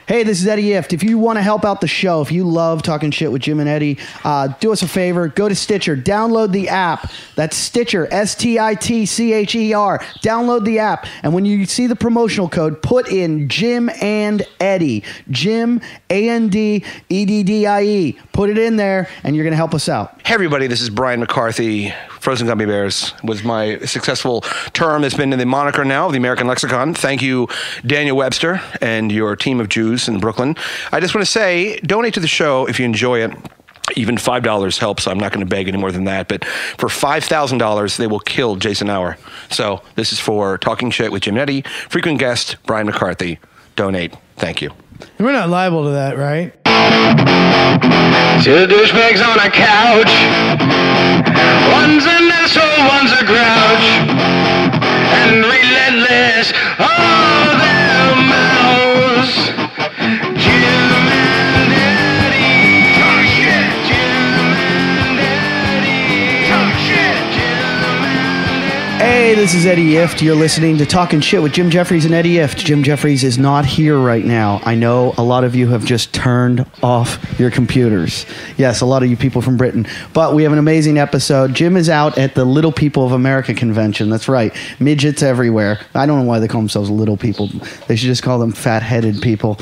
Hey, this is Eddie Ift. If you want to help out the show, if you love talking shit with Jim and Eddie, do us a favor. Go to Stitcher. Download the app. That's Stitcher, STITCHER. Download the app. And when you see the promotional code, put in Jim and Eddie. Jim, ANDEDDIE. Put it in there, and you're going to help us out. Hey, everybody. This is Brian McCarthy. Frozen Gummy Bears was my successful term that's been in the moniker now of the American Lexicon. Thank you, Daniel Webster, and your team of Jews in Brooklyn. I just want to say, donate to the show if you enjoy it. Even $5 helps. I'm not going to beg any more than that. But for $5,000, they will kill Jason Auer. So this is for Talking Shit with Jim and Eddie. Frequent guest, Brian McCarthy. Donate. Thank you. We're not liable to that, right? Two douchebags on a couch. One's an asshole, one's a grouch. And relentless, oh, their mouths. Jim and Eddie. Talk shit. Jim and Eddie. Talk shit. Jim and Eddie. Hey, this is Eddie Ift. You're listening to Talking Shit with Jim Jeffries and Eddie Ift. Jim Jeffries is not here right now. I know a lot of you have just turned off your computers. Yes, a lot of you people from Britain. But we have an amazing episode. Jim is out at the Little People of America convention. That's right. Midgets everywhere. I don't know why they call themselves little people. They should just call them fat-headed people.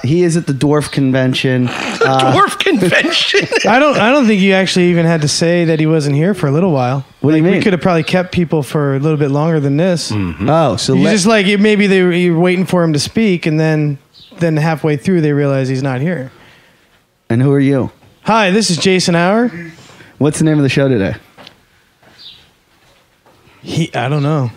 He is at the dwarf convention. Dwarf convention. I don't think you actually even had to say that he wasn't here for a little while. What do you mean? We could have probably kept people for a little bit longer than this. Mm-hmm. Oh, so You just like maybe you're waiting for him to speak, and then halfway through they realize he's not here. And who are you? Hi, this is Jason Auer. What's the name of the show today? I don't know.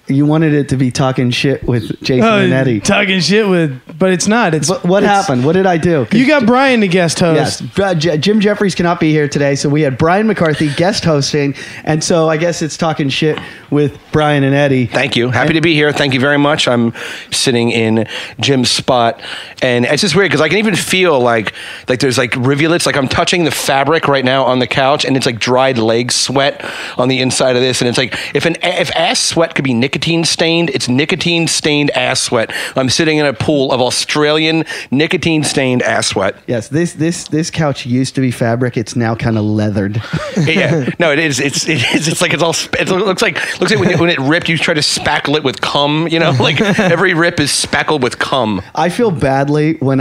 You wanted it to be Talking Shit with Jason and Eddie. Talking shit but it's not. What happened? What did I do? You got Brian to guest host. Yes, Jim Jeffries cannot be here today, so we had Brian McCarthy guest hosting, and so I guess it's Talking Shit with Brian and Eddie. Thank you. Happy to be here. Thank you very much. I'm sitting in Jim's spot, and it's just weird because I can even feel like there's like rivulets. Like I'm touching the fabric right now on the couch, and it's like dried leg sweat on the inside of this, and it's like if ass sweat could be nicotine stained, it's nicotine stained ass sweat. I'm sitting in a pool of Australian nicotine stained ass sweat. Yes, this couch used to be fabric. It's now kind of leathered. Yeah, no, it is. It's like it's all. It looks like when it ripped, you try to spackle it with cum. You know, like every rip is spackled with cum. I feel badly when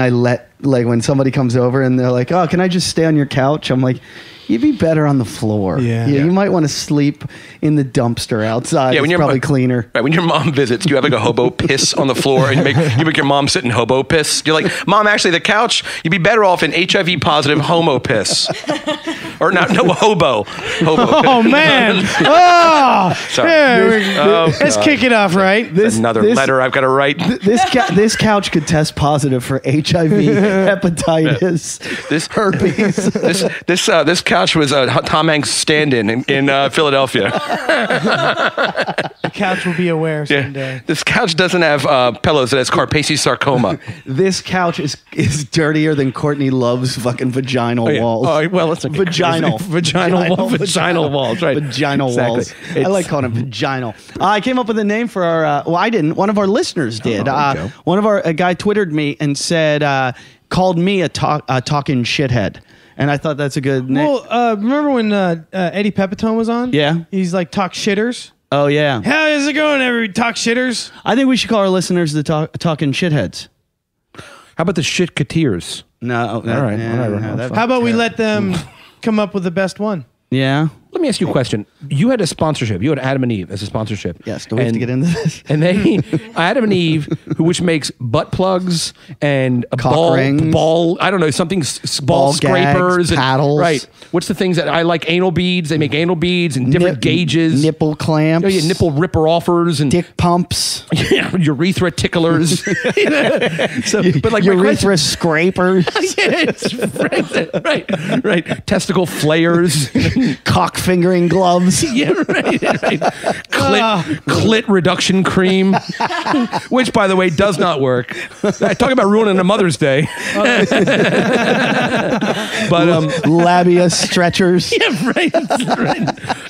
when somebody comes over and they're like, "Oh, can I just stay on your couch?" I'm like, you'd be better on the floor. Yeah. You might want to sleep in the dumpster outside. Yeah, it's probably cleaner. Right, when your mom visits, you have like a hobo piss on the floor, and you make your mom sit in hobo piss. You're like, Mom, actually, the couch, you'd be better off in HIV positive homo piss, or not? No, hobo. Oh man! Sorry. Yeah, let's kick it off, right? This another letter I've got to write. This couch could test positive for HIV, hepatitis, herpes. This couch was a Tom Hanks stand-in in Philadelphia. The couch will be aware someday. Yeah. This couch doesn't have pillows. It has Carpacci sarcoma. This couch is dirtier than Courtney Love's fucking vaginal walls. Oh, well, it's okay. Vaginal walls, right. Vaginal exactly. walls. I like calling them vaginal. I came up with a name for our, I didn't. One of our listeners did. One of a guy Twittered me and said, called me a talking shithead. And I thought that's a good name. Well, remember when Eddie Pepitone was on? Yeah. He's like, talk shitters. Oh, yeah. How is it going, everybody? Talk shitters? I think we should call our listeners the talking shitheads. How about the shit-cateers? No. All right. Whatever. How about we let them come up with the best one? Yeah. Let me ask you a question. You had a sponsorship. You had Adam and Eve as a sponsorship. Yes. Do we have to get into this? And they, Adam and Eve, which makes butt plugs and a Cock rings. ball, I don't know, something, ball scrapers. Gags, paddles. Right. What's the things that I like? Anal beads. They make anal beads and different gauges. Nipple clamps. Oh, yeah, nipple ripper offers. And dick pumps. Yeah, urethra ticklers. But like urethra scrapers. Yeah, right. Testicle flayers. Cock fingering gloves. Yeah, right. Clit reduction cream, which, by the way, does not work. Talk about ruining a Mother's Day. But labia stretchers. Yeah, right.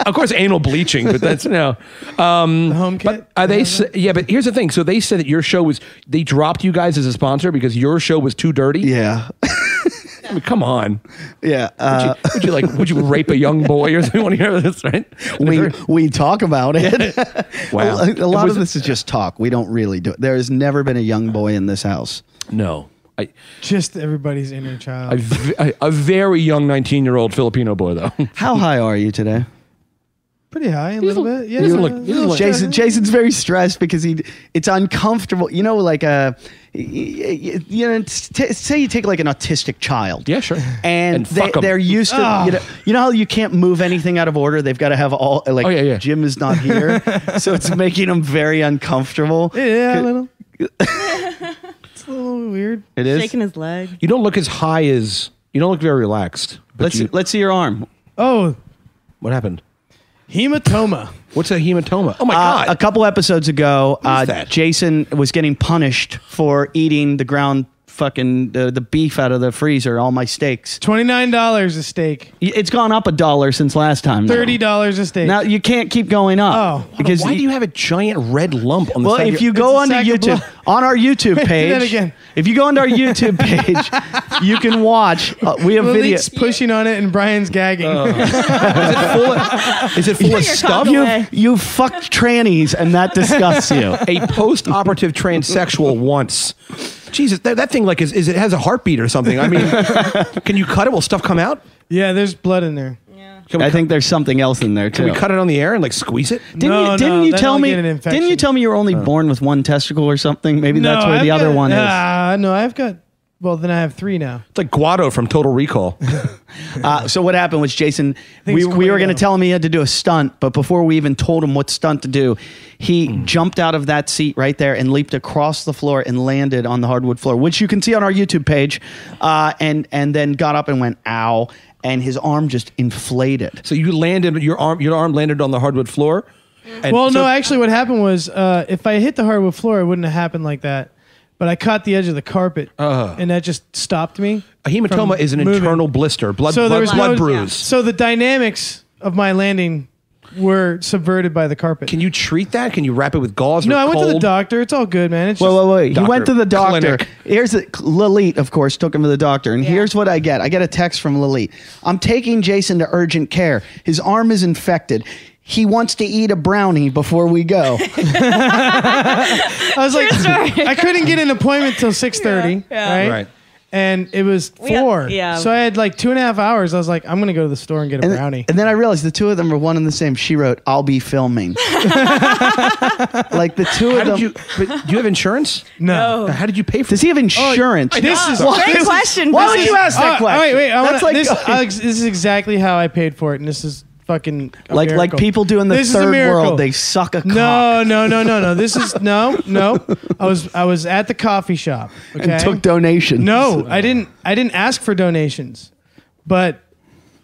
Of course, anal bleaching, but that's no. The home kit. But are they? Yeah, but here's the thing. So they said that your show was. They dropped you guys as a sponsor because your show was too dirty. Yeah. I mean, come on. Yeah. Would you rape a young boy or something? You want to hear this, right? We talk about it. Wow. A lot of this is just talk. We don't really do it. There has never been a young boy in this house. No. Just everybody's inner child. A very young 19-year-old Filipino boy, though. How high are you today? Pretty high, a little bit. Yeah, Jason's very stressed because it's uncomfortable. You know, like say you take like an autistic child. Yeah, sure. And they're used to you know how you can't move anything out of order. They've got to have all like. Oh, yeah. Jim is not here, so it's making them very uncomfortable. Yeah, a little. It's a little weird. It is shaking his leg. You don't look as high as. You don't look very relaxed. But Let's see your arm. Oh, what happened? hematoma. What's a hematoma? Oh my God! A couple episodes ago, What is that? Jason was getting punished for eating the ground the beef out of the freezer. All my steaks. $29 a steak. It's gone up $1 since last time. $30 a steak. Now you can't keep going up. Oh. because Why do you have a giant red lump on the well, side? if you go onto sack of YouTube, blood. on our YouTube Do page, that again. if you go onto our YouTube page, you can watch. We have video. Lilith's pushing on it and Brian's gagging. Is it full of stuff? You fucked trannies, and that disgusts you. A post-operative transsexual once. Jesus, that thing like is it has a heartbeat or something. I mean, can you cut it? Will stuff come out? Yeah, there's blood in there. I think there's something else in there too. Can we cut it on the air and like squeeze it? Didn't you tell me? Get an infection. Didn't you tell me you were only born with one testicle or something? Maybe that's where the other one is. No, I've got. Well, then I have 3 now. It's like Guado from Total Recall. So what happened was Jason, we it's were going to Quavo. tell him he had to do a stunt, but before we even told him what stunt to do, he jumped out of that seat right there and leaped across the floor and landed on the hardwood floor, which you can see on our YouTube page, and then got up and went, ow, and his arm just inflated. So you landed your arm landed on the hardwood floor. And Well, no, actually, what happened was if I hit the hardwood floor, it wouldn't have happened like that. But I caught the edge of the carpet, and that just stopped me. a hematoma is an moving. internal blister, blood bruise. So the dynamics of my landing were subverted by the carpet. Can you treat that? Can you wrap it with gauze? No, or I went to the cold? doctor. It's all good, man. It's just, Wait. He went to the doctor. Clinic. Lilith, of course, took him to the doctor. And here's what I get. I get a text from Lilith. I'm taking Jason to urgent care. His arm is infected. He wants to eat a brownie before we go. I was like, I couldn't get an appointment till 6:30, right? Right. And it was 4. yeah. So I had like 2.5 hours. I was like, I'm going to go to the store and get a brownie. And then I realized the two of them were one and the same. She wrote, "I'll be filming." Like the two of them. Do you have insurance? No. How did you pay for Does he have insurance? This is Great question. Why would you ask that question? Wait. That's like this is exactly how I paid for it, and this is fucking a like miracle. people do in the This is a third miracle. world. They suck a cock. No. This is no. I was at the coffee shop. Okay. And took donations. No, I didn't ask for donations, but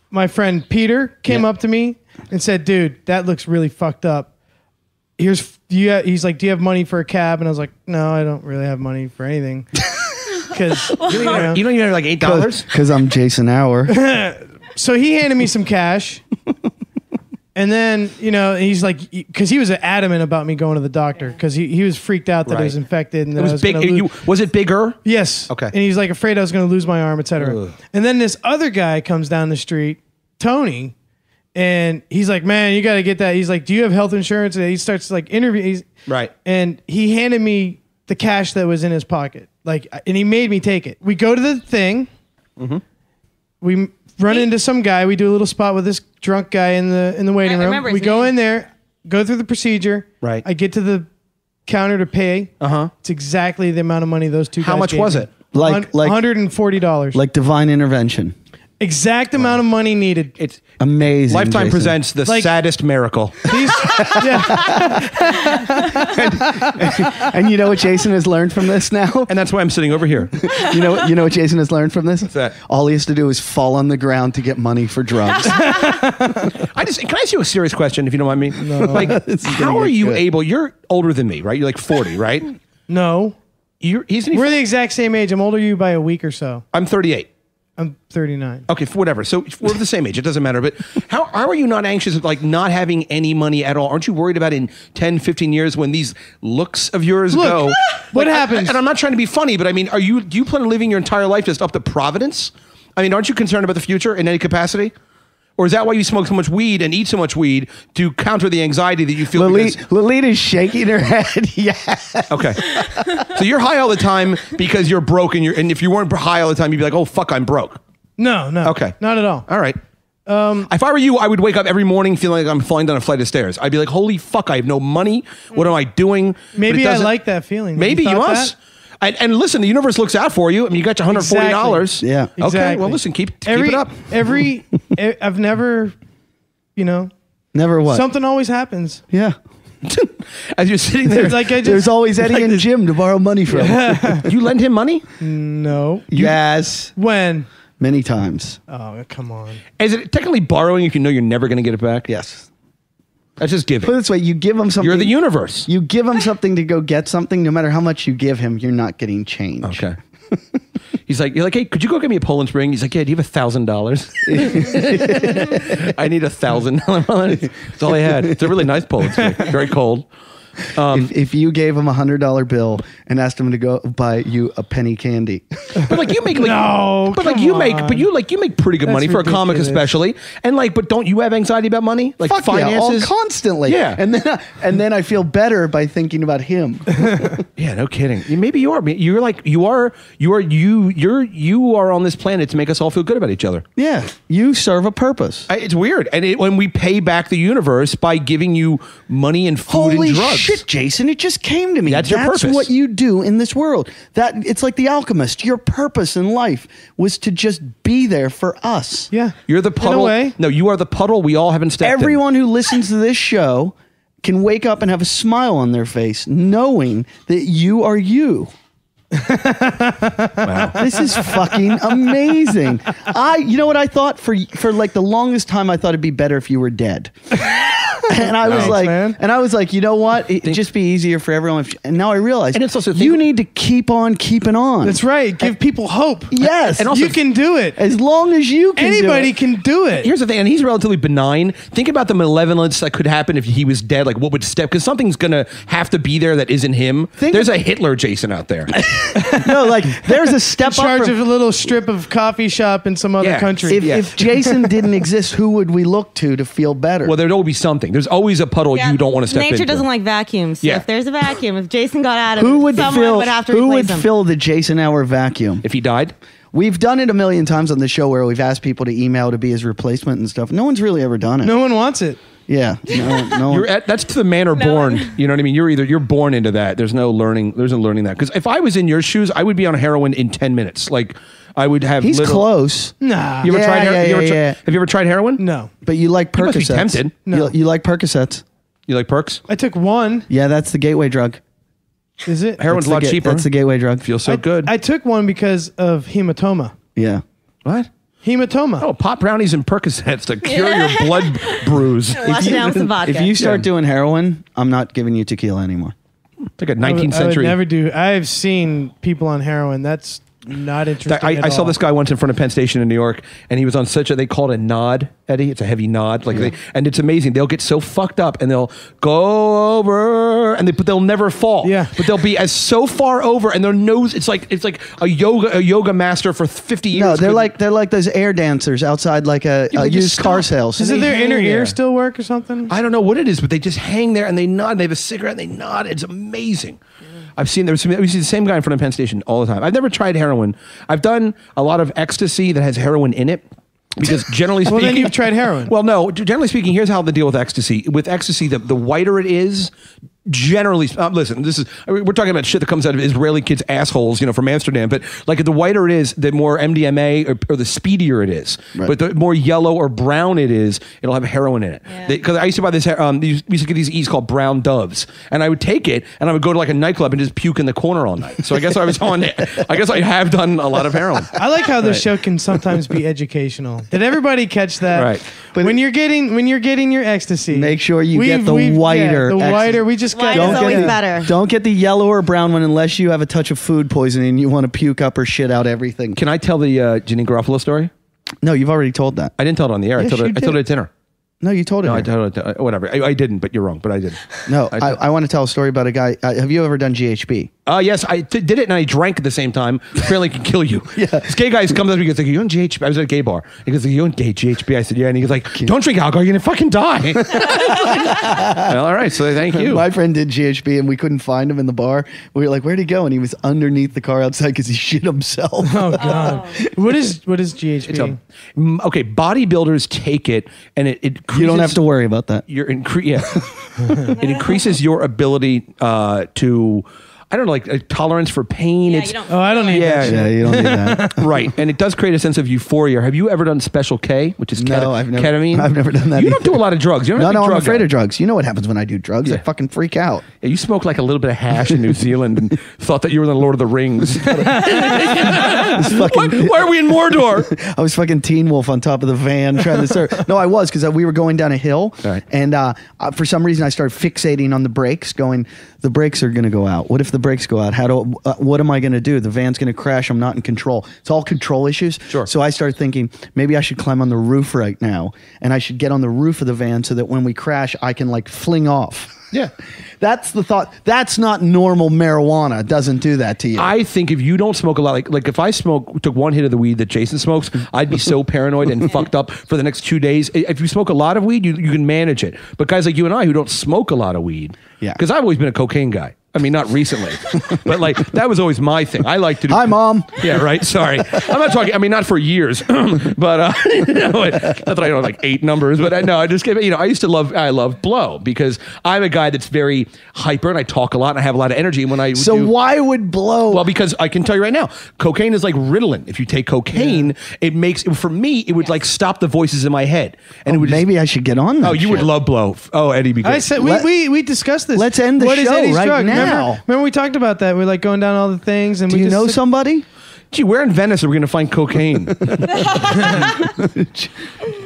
my friend Peter came up to me and said, "Dude, that looks really fucked up. He's like, do you have money for a cab?" And I was like, "No, I don't really have money for anything." Because You don't even have like $8? Because I'm Jason Hour. So he handed me some cash. And then, he's like, because he was adamant about me going to the doctor because he was freaked out that Right. it was infected. And that It was big. gonna Was it bigger? Yes. Okay. And he's like afraid I was going to lose my arm, etc. Ugh. And then this other guy comes down the street, Tony, and he's like, "Man, you got to get that." He's like, "Do you have health insurance?" And he starts like interviewing. Right. And he handed me the cash that was in his pocket, and he made me take it. We go to the thing. Mm-hmm. We run into some guy. We do a little spot with this drunk guy in the waiting I room. remember We his go name. in there, go through the procedure. Right. I get to the counter to pay. Uh-huh. It's exactly the amount of money those two guys How much gave was me. it? Like $140. like divine intervention. Exact amount of money needed. It's Amazing. Lifetime Jason. presents the Like- saddest miracle. These, yeah. And you know what Jason has learned from this now? And that's why I'm sitting over here. You know what Jason has learned from this? What's that? All he has to do is fall on the ground to get money for drugs. Can I ask you a serious question, if you don't mind me? No. Like, This is how gonna are get you good. able? You're older than me, right? You're like 40, right? No. We're We're the exact same age. I'm older than you by a week or so. I'm 38. I'm 39. Okay, whatever. So we're the same age. It doesn't matter. But how are you not anxious of like not having any money at all? Aren't you worried about in 10, 15 years when these looks of yours Look, go? what Like, happens? And I'm not trying to be funny, but I mean, do you plan on living your entire life just up to Providence? I mean, aren't you concerned about the future in any capacity? Or is that why you smoke so much weed and eat so much weed to counter the anxiety that you feel? Lolita's shaking her head. Yeah. Okay. So you're high all the time because you're broke, and if you weren't high all the time, you'd be like, oh, fuck, I'm broke. No. Okay. Not at all. All right. If I were you, I would wake up every morning feeling like I'm falling down a flight of stairs. I'd be like, holy fuck, I have no money. What am I doing? But Maybe it I doesn't- like that feeling. Maybe you thought must. that? And listen, the universe looks out for you. I mean, you got your $140. Exactly. Yeah. Okay. Exactly. Well, listen, keep it up. I've never, Never what? something always happens. Yeah. As you're sitting there, Like I just, There's always Eddie and Jim to borrow money from. you lend him money. no. Yes. When? Many times. Oh, come on. Is it technically borrowing if you know you're never going to get it back? Yes. That's just Put it giving. this way, you give him something. You're the universe. You give him something to go get something. No matter how much you give him, you're not getting change. Okay. You're like, hey, could you go get me a Poland Spring? He's like, yeah, do you have $1,000? I need $1,000. That's all I had. It's a really nice Poland Spring. Very cold. If you gave him $100 bill and asked him to go buy you a penny candy, But like you make No, but like come you on. make pretty good That's money for a comic ridiculous. especially. And like, but don't you have anxiety about money? Like fuck finances? yeah, constantly. Yeah. and then I feel better by thinking about him. Yeah, no kidding. Maybe you are. You are on this planet to make us all feel good about each other. Yeah, you serve a purpose. It's weird. And when we pay back the universe by giving you money and food Holy and drugs. shit, Jason! It just came to me. That's your purpose. what you do in this world. That it's like the alchemist. Your purpose in life was to just be there for us. Yeah. You're the puddle. In a way. No, you are the puddle we all haven't stepped in. Everyone who listens to this show can wake up and have a smile on their face, knowing that you are you. Wow. This is fucking amazing. You know what I thought for like the longest time I thought it'd be better if you were dead. And I was man. you know what? It'd just be easier for everyone. And now I realize, And it's also you need to keep on keeping on. That's right. Give people hope. Yes, And also- you can do it. as long as you can. Anybody do it. can do it. Here's the thing, and he's relatively benign. Think about the malevolence that could happen if he was dead. Like, what would step? Because something's gonna have to be there that isn't him. There's a Hitler Jason out there. No, like there's a step in charge up from, of a little strip of coffee shop in some other Yeah. country. if Jason didn't exist, who would we look to feel better? Well, there'd always be something. There's always a puddle you don't want to step into. Nature doesn't like vacuums. So Yeah. if there's a vacuum, if Jason got out of who it, would someone fill? would have to Who replace would him. fill the Jason Hour vacuum? If he died, We've done it a million times on the show where we've asked people to email to be his replacement and stuff. No one's really ever done it. no one wants it. Yeah. No one. that's to the man or born. You know what I mean? You're born into that. There's no learning that. Because if I was in your shoes, I would be on heroin in 10 minutes. Like I would have. He's close. Nah. You ever Yeah, tried heroin? yeah. Have you ever tried heroin? No. But you like You must be Percocets. tempted. No. You like Percocets. You like perks? I took one. Yeah, that's the gateway drug. Is it? Heroin's a lot cheaper. That's the gateway drug. Feels so good. I took one because of hematoma. Yeah. What? Hematoma. Oh, pop brownies and Percocets to cure your blood bruise. Wash it down with some vodka. If you start Yeah. doing heroin, I'm not giving you tequila anymore. It's like a I would 19th century. never do. I've seen people on heroin. That's not interesting. I saw this guy once in front of Penn Station in New York, and he was on they call it a nod, Eddie. It's a heavy nod, and it's amazing. They'll get so fucked up, and they'll go over, but they'll never fall. Yeah. But they'll be so far over, and their nose. It's like a yoga master for 50 years. No, they're like those air dancers outside like a they just used car stop. sales. Does They their hang inner there. ear still work or something? I don't know what it is, but they just hang there and they nod. And they have a cigarette and they nod. It's amazing. We see the same guy in front of Penn Station all the time. I've never tried heroin. I've done a lot of ecstasy that has heroin in it. Because generally speaking, Well, then you've tried heroin. Well, no. Generally speaking, here's how the deal with ecstasy. With ecstasy, the whiter it is, generally, listen, we're talking about shit that comes out of Israeli kids' assholes, from Amsterdam. But like the whiter it is, the more MDMA or the speedier it is. Right. But the more yellow or brown it is, it'll have heroin in it. Because I used to buy this. We used to get these E's called Brown Doves, and I would take it and I would go to like a nightclub and just puke in the corner all night. So I guess I was on. I guess I have done a lot of heroin. I like how the show can sometimes be educational. Did everybody catch that? Right. But when you're getting your ecstasy, Make sure you get the whiter. the ecstasy. whiter. We just got. White is Don't always get better. Don't get the yellow or brown one unless you have a touch of food poisoning and you want to puke up or shit out everything. Can I tell the Janine Garofalo story? No, you've already told that. I didn't tell it on the air. Yes, I told you it at dinner. No, you told it. No, I here. told it. Whatever. I didn't, but you're wrong. But I did. No, I want to tell a story about a guy. Have you ever done GHB? Yes, I did it and I drank at the same time. Apparently, it can kill you. Yeah. This gay guy comes up to me and goes, like, you on GHB? I was at a gay bar. He goes, you on gay GHB? I said, yeah. And he goes, like, don't drink alcohol. You're going to fucking die. Well, all right. So thank you. My friend did GHB and we couldn't find him in the bar. We were like, where'd he go? And he was underneath the car outside because he shit himself. Oh God. What is GHB? Okay, bodybuilders take it and it increases, You don't have to worry about that. It increases your ability to, I don't know, like a tolerance for pain. Yeah, It's you don't. Oh, I don't need that. Yeah, you don't need that. right, and it does create a sense of euphoria. Have you ever done Special K, which is No, I've never- ketamine? I've never done that You don't either. do a lot of drugs. You're not No, a big I'm drug afraid guy. of drugs. You know what happens when I do drugs? I Yeah. fucking freak out. Yeah, you smoked like a little bit of hash in New Zealand and thought that you were in the Lord of the Rings. Why are we in Mordor? I was fucking Teen Wolf on top of the van trying to start. No, I was because we were going down a hill, Right. and for some reason I started fixating on the brakes. Going, the brakes are going to go out. What if the brakes go out? What am I going to do? The van's going to crash. I'm not in control. It's all control issues. Sure. So I started thinking maybe I should climb on the roof right now, and I should get on the roof of the van so that when we crash, I can like fling off. Yeah. That's the thought. That's not normal marijuana. It doesn't do that to you. I think if you don't smoke a lot, like if I took one hit of the weed that Jason smokes, I'd be so paranoid and fucked up for the next 2 days. If you smoke a lot of weed, you can manage it. But guys like you and I who don't smoke a lot of weed, Yeah. because I've always been a cocaine guy. I mean, not recently, but like that was always my thing. I like to do. Hi, Mom. Yeah, right. Sorry, I'm not talking. I mean, not for years, but not that I know like 8 numbers, but no, I just give. I used to love blow because I'm a guy that's very hyper and I talk a lot and I have a lot of energy. And when I So why would blow? well, because I can tell you right now, cocaine is like Ritalin. If you take cocaine, it makes for me it would like stop the voices in my head, and it would maybe I should get on that. Oh, you would shit. love blow. Oh, Eddie, be great. I said Let- we discussed this. Let's end the What is show Eddie's right drug? now. Remember we talked about that. We're like going down all the things, and Do we you just know somebody? Gee, where in Venice are we going to find cocaine?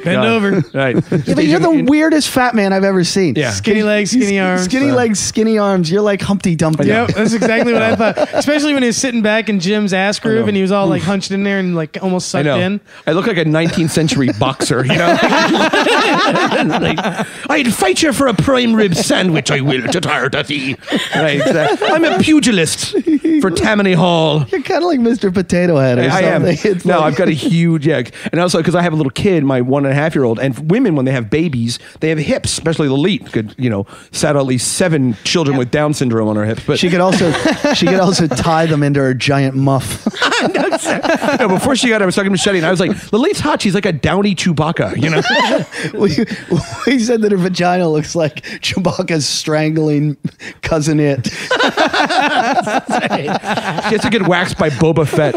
Bend over. Right. Yeah, but you're the weirdest fat man I've ever seen. Yeah. Skinny legs, skinny arms. Skinny legs, skinny arms. You're like Humpty Dumpty. Yep, that's exactly what I thought. Especially when he was sitting back in Jim's ass groove and he was all like hunched in there and like almost I sucked know. in. I look like a 19th century boxer, you know? Like, I'd fight you for a prime rib sandwich, I will, to tire to thee. Right, I'm a pugilist for Tammany Hall. You're kind of like Mr. Potato Head or I am. something. It's No, like- I've got a huge, and also because I have a little kid, my 1.5-year-old, and women when they have babies, they have hips, especially Lilith. Could sat at least 7 children with Down syndrome on her hips. But She could also tie them into her giant muff. no, before she got, I was talking to Shetty, and I was like, Lilith's hot. She's like a downy Chewbacca, you know. we said that her vagina looks like Chewbacca's strangling cousin It. She has to get waxed by Boba Fett.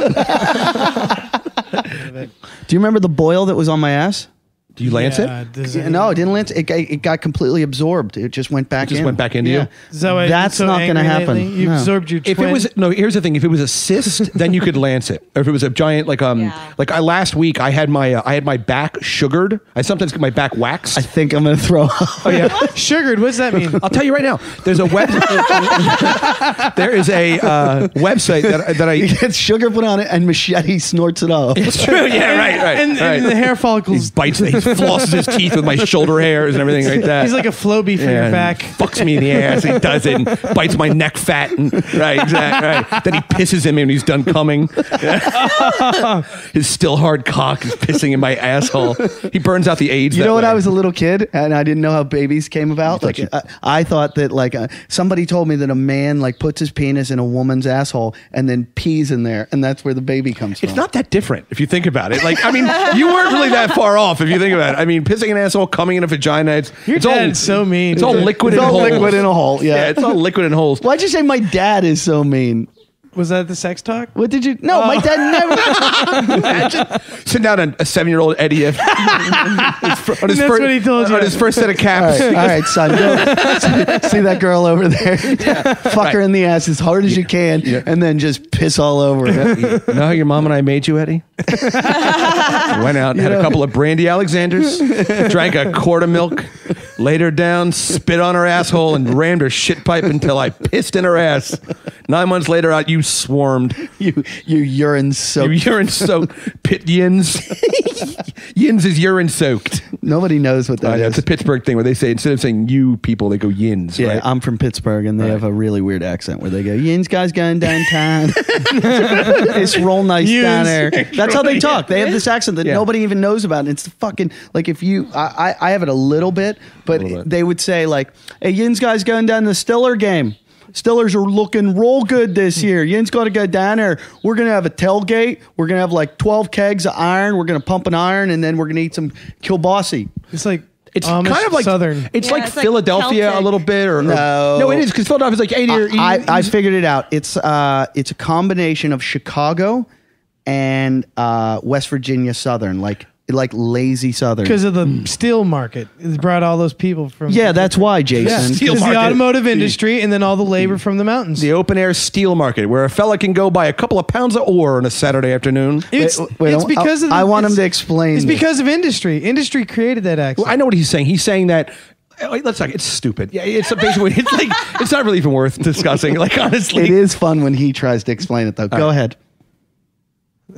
Do you remember the boil that was on my ass? Do you lance it? Yeah, no, it didn't lance. It got completely absorbed. It just went back in. Just went back into you? Is that why you're That's so not going to angry happen. lately? You No. absorbed your If twin. it was here's the thing. If it was a cyst, then you could lance it. Or if it was a giant last week, I had my back sugared. I sometimes get my back waxed. I think I'm going to throw up. Oh yeah. Sugared, what does that mean? I'll tell you right now. There's a there is a website that I. He gets sugar put on it and Machete snorts it off. It's true. Yeah. Right. And the hair follicles. He bites. He flosses his teeth with my shoulder hairs and everything like that. He's like a Floby for your and back. fucks me in the ass. He does it and bites my neck fat. And, right, exactly. Right. Then he pisses in me when he's done coming. His still hard cock is pissing in my asshole. He burns out the AIDS. You know, when way. I was a little kid and I didn't know how babies came about, like I thought that somebody told me that a man puts his penis in a woman's asshole and then pees in there, and that's where the baby comes from. It's not that different if you think about it. You weren't really that far off if you think about it. I mean, pissing an asshole, coming in a vagina. It's dad is so mean. It's all liquid It's in all holes. liquid in a hole. Yeah. It's all liquid in holes. Why'd you say my dad is so mean? Was that the sex talk? What did you? No, my dad never. Imagine sitting down a 7-year-old Eddie on his That's what he told you. on his first set of caps. All right, son. Go see that girl over there. Fuck her in the ass as hard as you can, and then just piss all over her. You know how your mom and I made you, Eddie? Went out and had a couple of Brandy Alexanders, drank a quart of milk, laid her down, spit on her asshole, and rammed her shit pipe until I pissed in her ass. 9 months later, out you swarmed. You urine soaked. You urine soaked. Pit yins. Yins is urine soaked. Nobody knows what that is. It's a Pittsburgh thing where they say, instead of saying you people, they go yins. Yeah, right? I'm from Pittsburgh, and they have a really weird accent where they go, "Yins guys going downtown. It's real nice down there." That's how they talk. They have this accent that nobody even knows about. And it's the fucking like if you, I have it a little bit, but they would say like, "Hey, Yins guys going down to the Stiller game. Stillers are looking real good this year. Yin's got to go down there. We're going to have a tailgate. We're going to have like 12 kegs of iron. We're going to pump an iron, and then we're going to eat some kielbasi." It's like It's Amish kind of like Southern. It's like It's like Philadelphia Celtic. a little bit, or No. it is because Philadelphia's like 80 or I figured it out. It's a combination of Chicago and West Virginia Southern, like lazy Southern. because of the steel market. It brought all those people from. Yeah, that's why, Jason. Steel It's the market. automotive industry and then all the labor from the mountains. the open air steel market where a fella can go buy a couple of pounds of ore on a Saturday afternoon. It's Wait, because of. I want him it's- to explain. It's this. because of industry. Industry created that accent. I know what he's saying. He's saying that. Let's talk. It's stupid. Yeah, it's basically. It's like it's not really even worth discussing. Like honestly, It is fun when he tries to explain it, though. Go ahead. All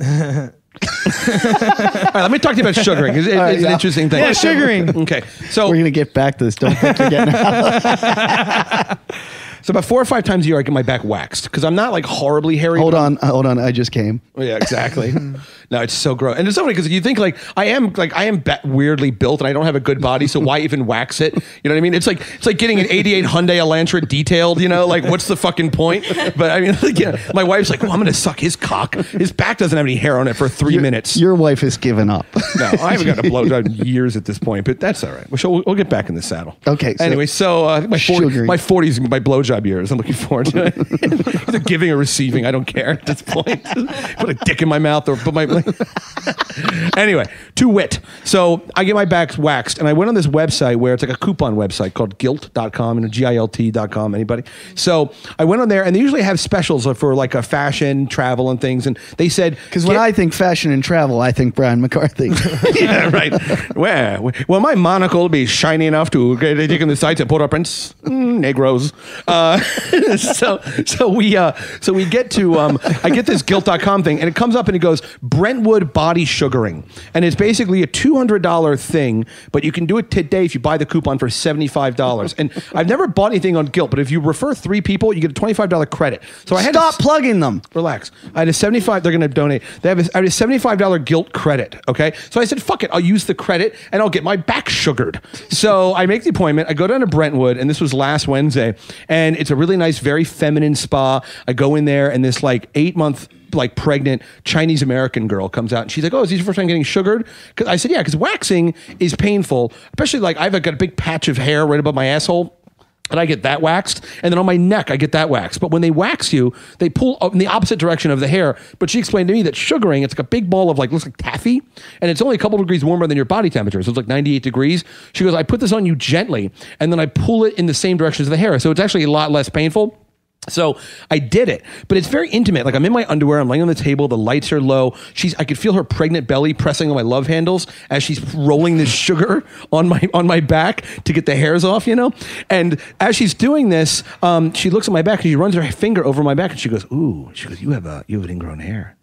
right, let me talk to you about sugaring. It's an interesting thing. Yeah, sugaring. Okay, so We're gonna get back to this. Don't think you're getting out. so about 4 or 5 times a year, I get my back waxed because I'm not like horribly hairy. Hold but on. I just came. Oh, yeah, exactly. No, it's so gross, and it's so funny because you think like I am weirdly built, and I don't have a good body, so why even wax it? You know what I mean? It's like getting an '88 Hyundai Elantra detailed. You know, like what's the fucking point? But I mean, like, my wife's like, "Oh, I'm gonna suck his cock. His back doesn't have any hair on it for 3 minutes." Your wife has given up. No, I haven't gotten a blowjob in years at this point, but that's all right. We'll get back in the saddle. Okay, so Anyway, so my 40s, my blowjob years. I'm looking forward to it. Either giving or receiving, I don't care at this point. Put a dick in my mouth or put my. Anyway, to wit. So I get my back waxed, and I went on this website where it's like a coupon website called gilt.com, GILT.com, anybody? So I went on there, and they usually have specials for like a fashion, travel, and things. And they said, Because when I think fashion and travel, I think Brian McCarthy. yeah, right. Well, my monocle will be shiny enough to get taken the sites at Port-au-Prince, Negroes. So we get to I get this gilt.com thing, and it comes up and it goes Brentwood body sugaring, and it's basically a $200 thing, but you can do it today if you buy the coupon for $75. And I've never bought anything on Gilt, but if you refer 3 people, you get a $25 credit. So I had Stop plugging them. Relax. I had a 75. They're going to donate. I had a $75 Gilt credit. Okay. So I said, fuck it. I'll use the credit and I'll get my back sugared. So I make the appointment. I go down to Brentwood, and this was last Wednesday, and it's a really nice, very feminine spa. I go in there, and this like 8-month like pregnant Chinese American girl comes out, and she's like, "Oh, is this your first time getting sugared?" Because I said, "Yeah," because waxing is painful, especially like I've got a big patch of hair right above my asshole. And I get that waxed, and then on my neck, I get that waxed. But when they wax you, they pull up in the opposite direction of the hair. But she explained to me that sugaring, it's like a big ball of like, looks like taffy, and it's only a couple degrees warmer than your body temperature. So it's like 98 degrees. She goes, I put this on you gently, and then I pull it in the same direction as the hair. So it's actually a lot less painful. So I did it, but it's very intimate. Like I'm in my underwear, I'm laying on the table, the lights are low. I could feel her pregnant belly pressing on my love handles as she's rolling this sugar on my back to get the hairs off, you know? And as she's doing this, she looks at my back and she runs her finger over my back and she goes, "Ooh," she goes, you have an ingrown hair."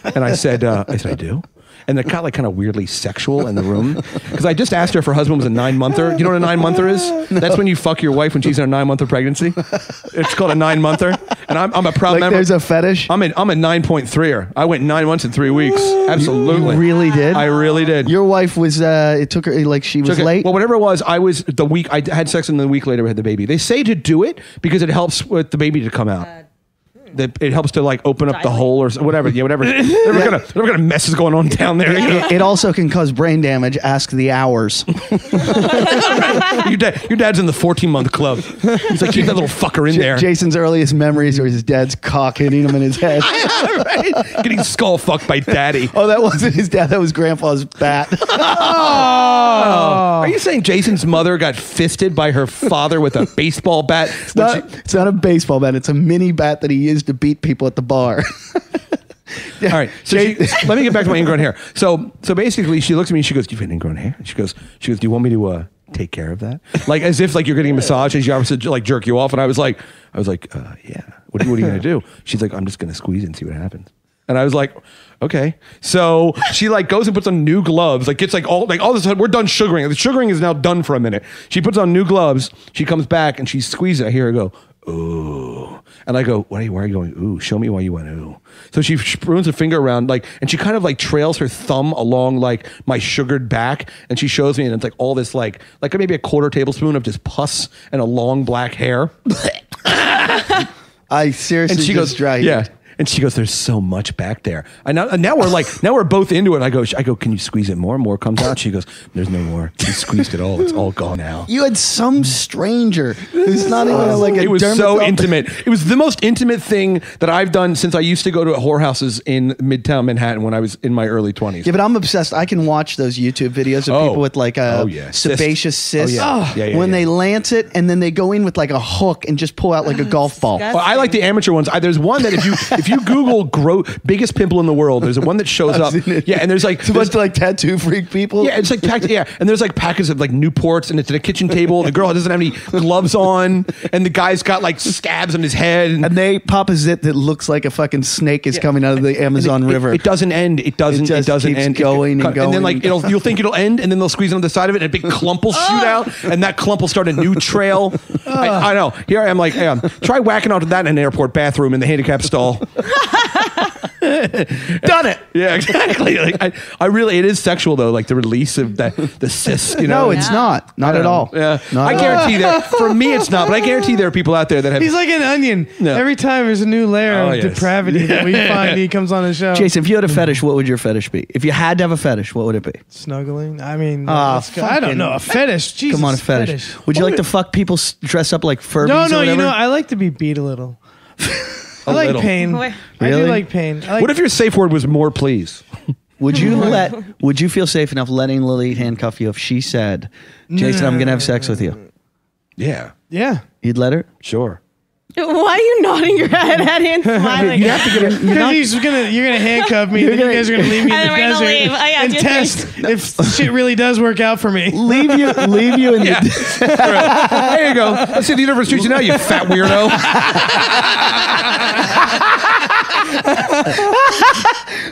And I said, I do. And it got like kind of weirdly sexual in the room because I just asked her if her husband was a 9-monther. Do you know what a 9-monther is? No. That's when you fuck your wife when she's in a 9-monther pregnancy. It's called a 9-monther, and I'm a proud Like member. there's a fetish. I'm a 9.3er. I went 9 months and 3 weeks. Absolutely, You really did? I really did. Your wife was. It took her like she was Okay. late. Well, whatever it was, I was the week. I had sex, and the week later we had the baby. They say to do it because it helps with the baby to come out. it helps to like open up the Dilate. hole or whatever. Yeah, whatever kind of mess is going on down there. It also can cause brain damage. Ask the hours. Your dad's in the 14-month club. He's like, keep that little fucker in there. Jason's earliest memories are his dad's cock hitting him in his head. Right? Getting skull fucked by daddy. Oh, that wasn't his dad. That was grandpa's bat. Are you saying Jason's mother got fisted by her father with a baseball bat? It's not a baseball bat. It's a mini bat that he used to beat people at the bar. All right. So let me get back to my ingrown hair. So basically, she looks at me and she goes, "Do you have ingrown hair?" And she goes, "Do you want me to take care of that?" Like as if like you're getting a massage and she offers to like jerk you off. And I was like, yeah. What are you gonna do? She's like, "I'm just gonna squeeze it and see what happens." And I was like, okay. So she like goes and puts on new gloves, like gets all of a sudden we're done sugaring. The sugaring is now done for a minute. She puts on new gloves. She comes back and she squeezes it. I hear her go, ooh. And I go, why are you going, ooh? Show me why you went, ooh. So she runs her finger around and she kind of like trails her thumb along like my sugared back. And she shows me and it's like all this like maybe a quarter tablespoon of just pus and a long black hair. I seriously And she goes, dry. yeah. And she goes, "There's so much back there." And now we're both into it. I go, "Can you squeeze it more?" More comes out. She goes, "There's no more. You squeezed it all. It's all gone now." You had some stranger who's not even like a It was so dermatologist. intimate. It was the most intimate thing that I've done since I used to go to whorehouses in Midtown Manhattan when I was in my early 20s. Yeah, but I'm obsessed. I can watch those YouTube videos of people with like a sebaceous cyst. When they lance it and then they go in with like a hook and just pull out like a golf ball. disgusting. Well, I like the amateur ones. There's one that if you Google biggest pimple in the world, there's one that shows up. Yeah, and there's like It's a bunch of like tattoo freak people. yeah, it's like packed. Yeah, and there's like packets of like Newports, and it's at a kitchen table. The girl doesn't have any gloves on, and the guy's got like scabs on his head. And they pop a zit that looks like a fucking snake is coming out of the Amazon River. It doesn't end. It doesn't. It just doesn't keeps end. going and And then going. like you'll think it'll end, and then they'll squeeze it on the side of it, and a big clump will shoot out, and that clump will start a new trail. I know. Here I am, like, try whacking onto that in an airport bathroom in the handicap stall. Done it. Yeah, exactly. Like I really, it is sexual though. Like the release of the cyst. You know, No, it's not. Not at all. Yeah, Not I at all. guarantee that for me it's not, but I guarantee there are people out there that have. He's like an onion. No. Every time there's a new layer Oh, of yes. depravity that we find, he comes on the show. Jason, if you had a fetish, what would your fetish be? If you had to have a fetish, what would it be? Snuggling. I mean, Ah, let's go. I don't know. A fetish. Jesus, Come on, a fetish. Would you like to fuck people dressed up like Furbies No, or no. whatever? You know, I like to be beat a little. I like little. pain. Wait. I do Really? like pain. I like, What if your safe word was more, please? Would you feel safe enough letting Lily handcuff you if she said, Jason, I'm going to have sex with you? Yeah, Yeah. You'd let her? sure. Why are you nodding your head at and smiling? You have to get her. Because you're gonna handcuff me. Then you guys are gonna leave me in And the we're gonna desert leave. Oh, yeah, and just test if shit really does work out for me. Leave you in Yeah. the There you go. Let's see the universe treats you now, you fat weirdo.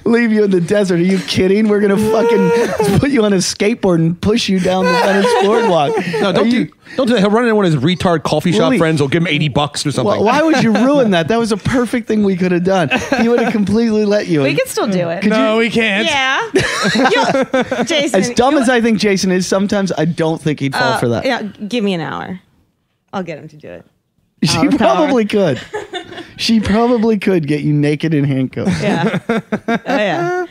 leave you in the desert. Are you kidding? We're gonna fucking put you on a skateboard and push you down the Venice boardwalk. No, don't do that. He'll run into one of his retard coffee shop Lee. friends. He'll give him $80 or something. Why would you ruin that? That was a perfect thing we could have done. He would have completely let you. We can still do it. No, we can't. Yeah. Jason. As dumb as I think Jason is, sometimes I don't think he'd fall for that. Yeah, give me an hour. I'll get him to do it. She Hour. probably could. She probably could get you naked in handcuffs. Yeah. Oh, yeah.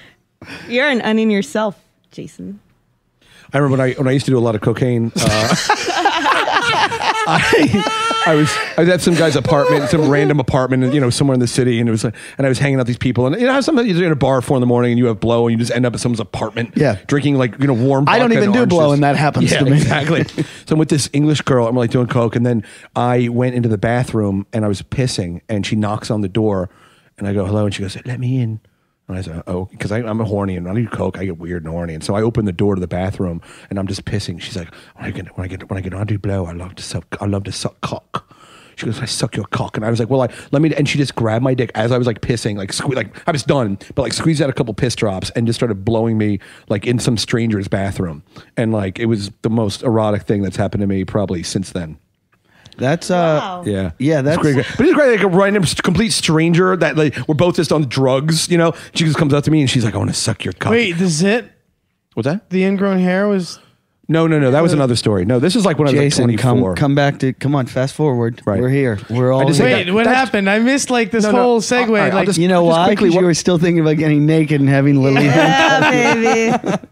You're an onion yourself, Jason. I remember when I used to do a lot of cocaine. I was at some guy's apartment, some random apartment, somewhere in the city, and it was and I was hanging out with these people, and how sometimes you're in a bar at 4 a.m. and you have blow, and you just end up at someone's apartment, drinking warm. I don't even do blow, and that happens to me. Exactly. So I'm with this English girl, I'm like doing coke, and then I went into the bathroom and I was pissing, and she knocks on the door, and I go hello, and she goes, "Let me in." And I said, "Oh," because I'm a horny and when I do coke, I get weird and horny. And so I open the door to the bathroom and I'm just pissing. She's like, when I get on to blow, I love to suck cock. She goes, "I suck your cock." And I was like, "Well, let me." And she just grabbed my dick as I was like pissing, like I was done, but like squeezed out a couple piss drops and just started blowing me like in some stranger's bathroom. And like it was the most erotic thing that's happened to me probably since then. That's Wow. yeah, that's It's great. But it's great, like a random complete stranger that like we're both just on drugs, She just comes up to me and she's like, "I want to suck your cock." Wait, the zit, What's that? the ingrown hair was. No. That was another story. No, this is like when Jason, I was like 24. come back to, come on, fast forward. Right. We're here. We're all just here. think Wait, what happened? I missed like this whole segue. All right, I'll like, just- You know why? quickly, Because you were still thinking about getting naked and having Lily. Yeah, baby.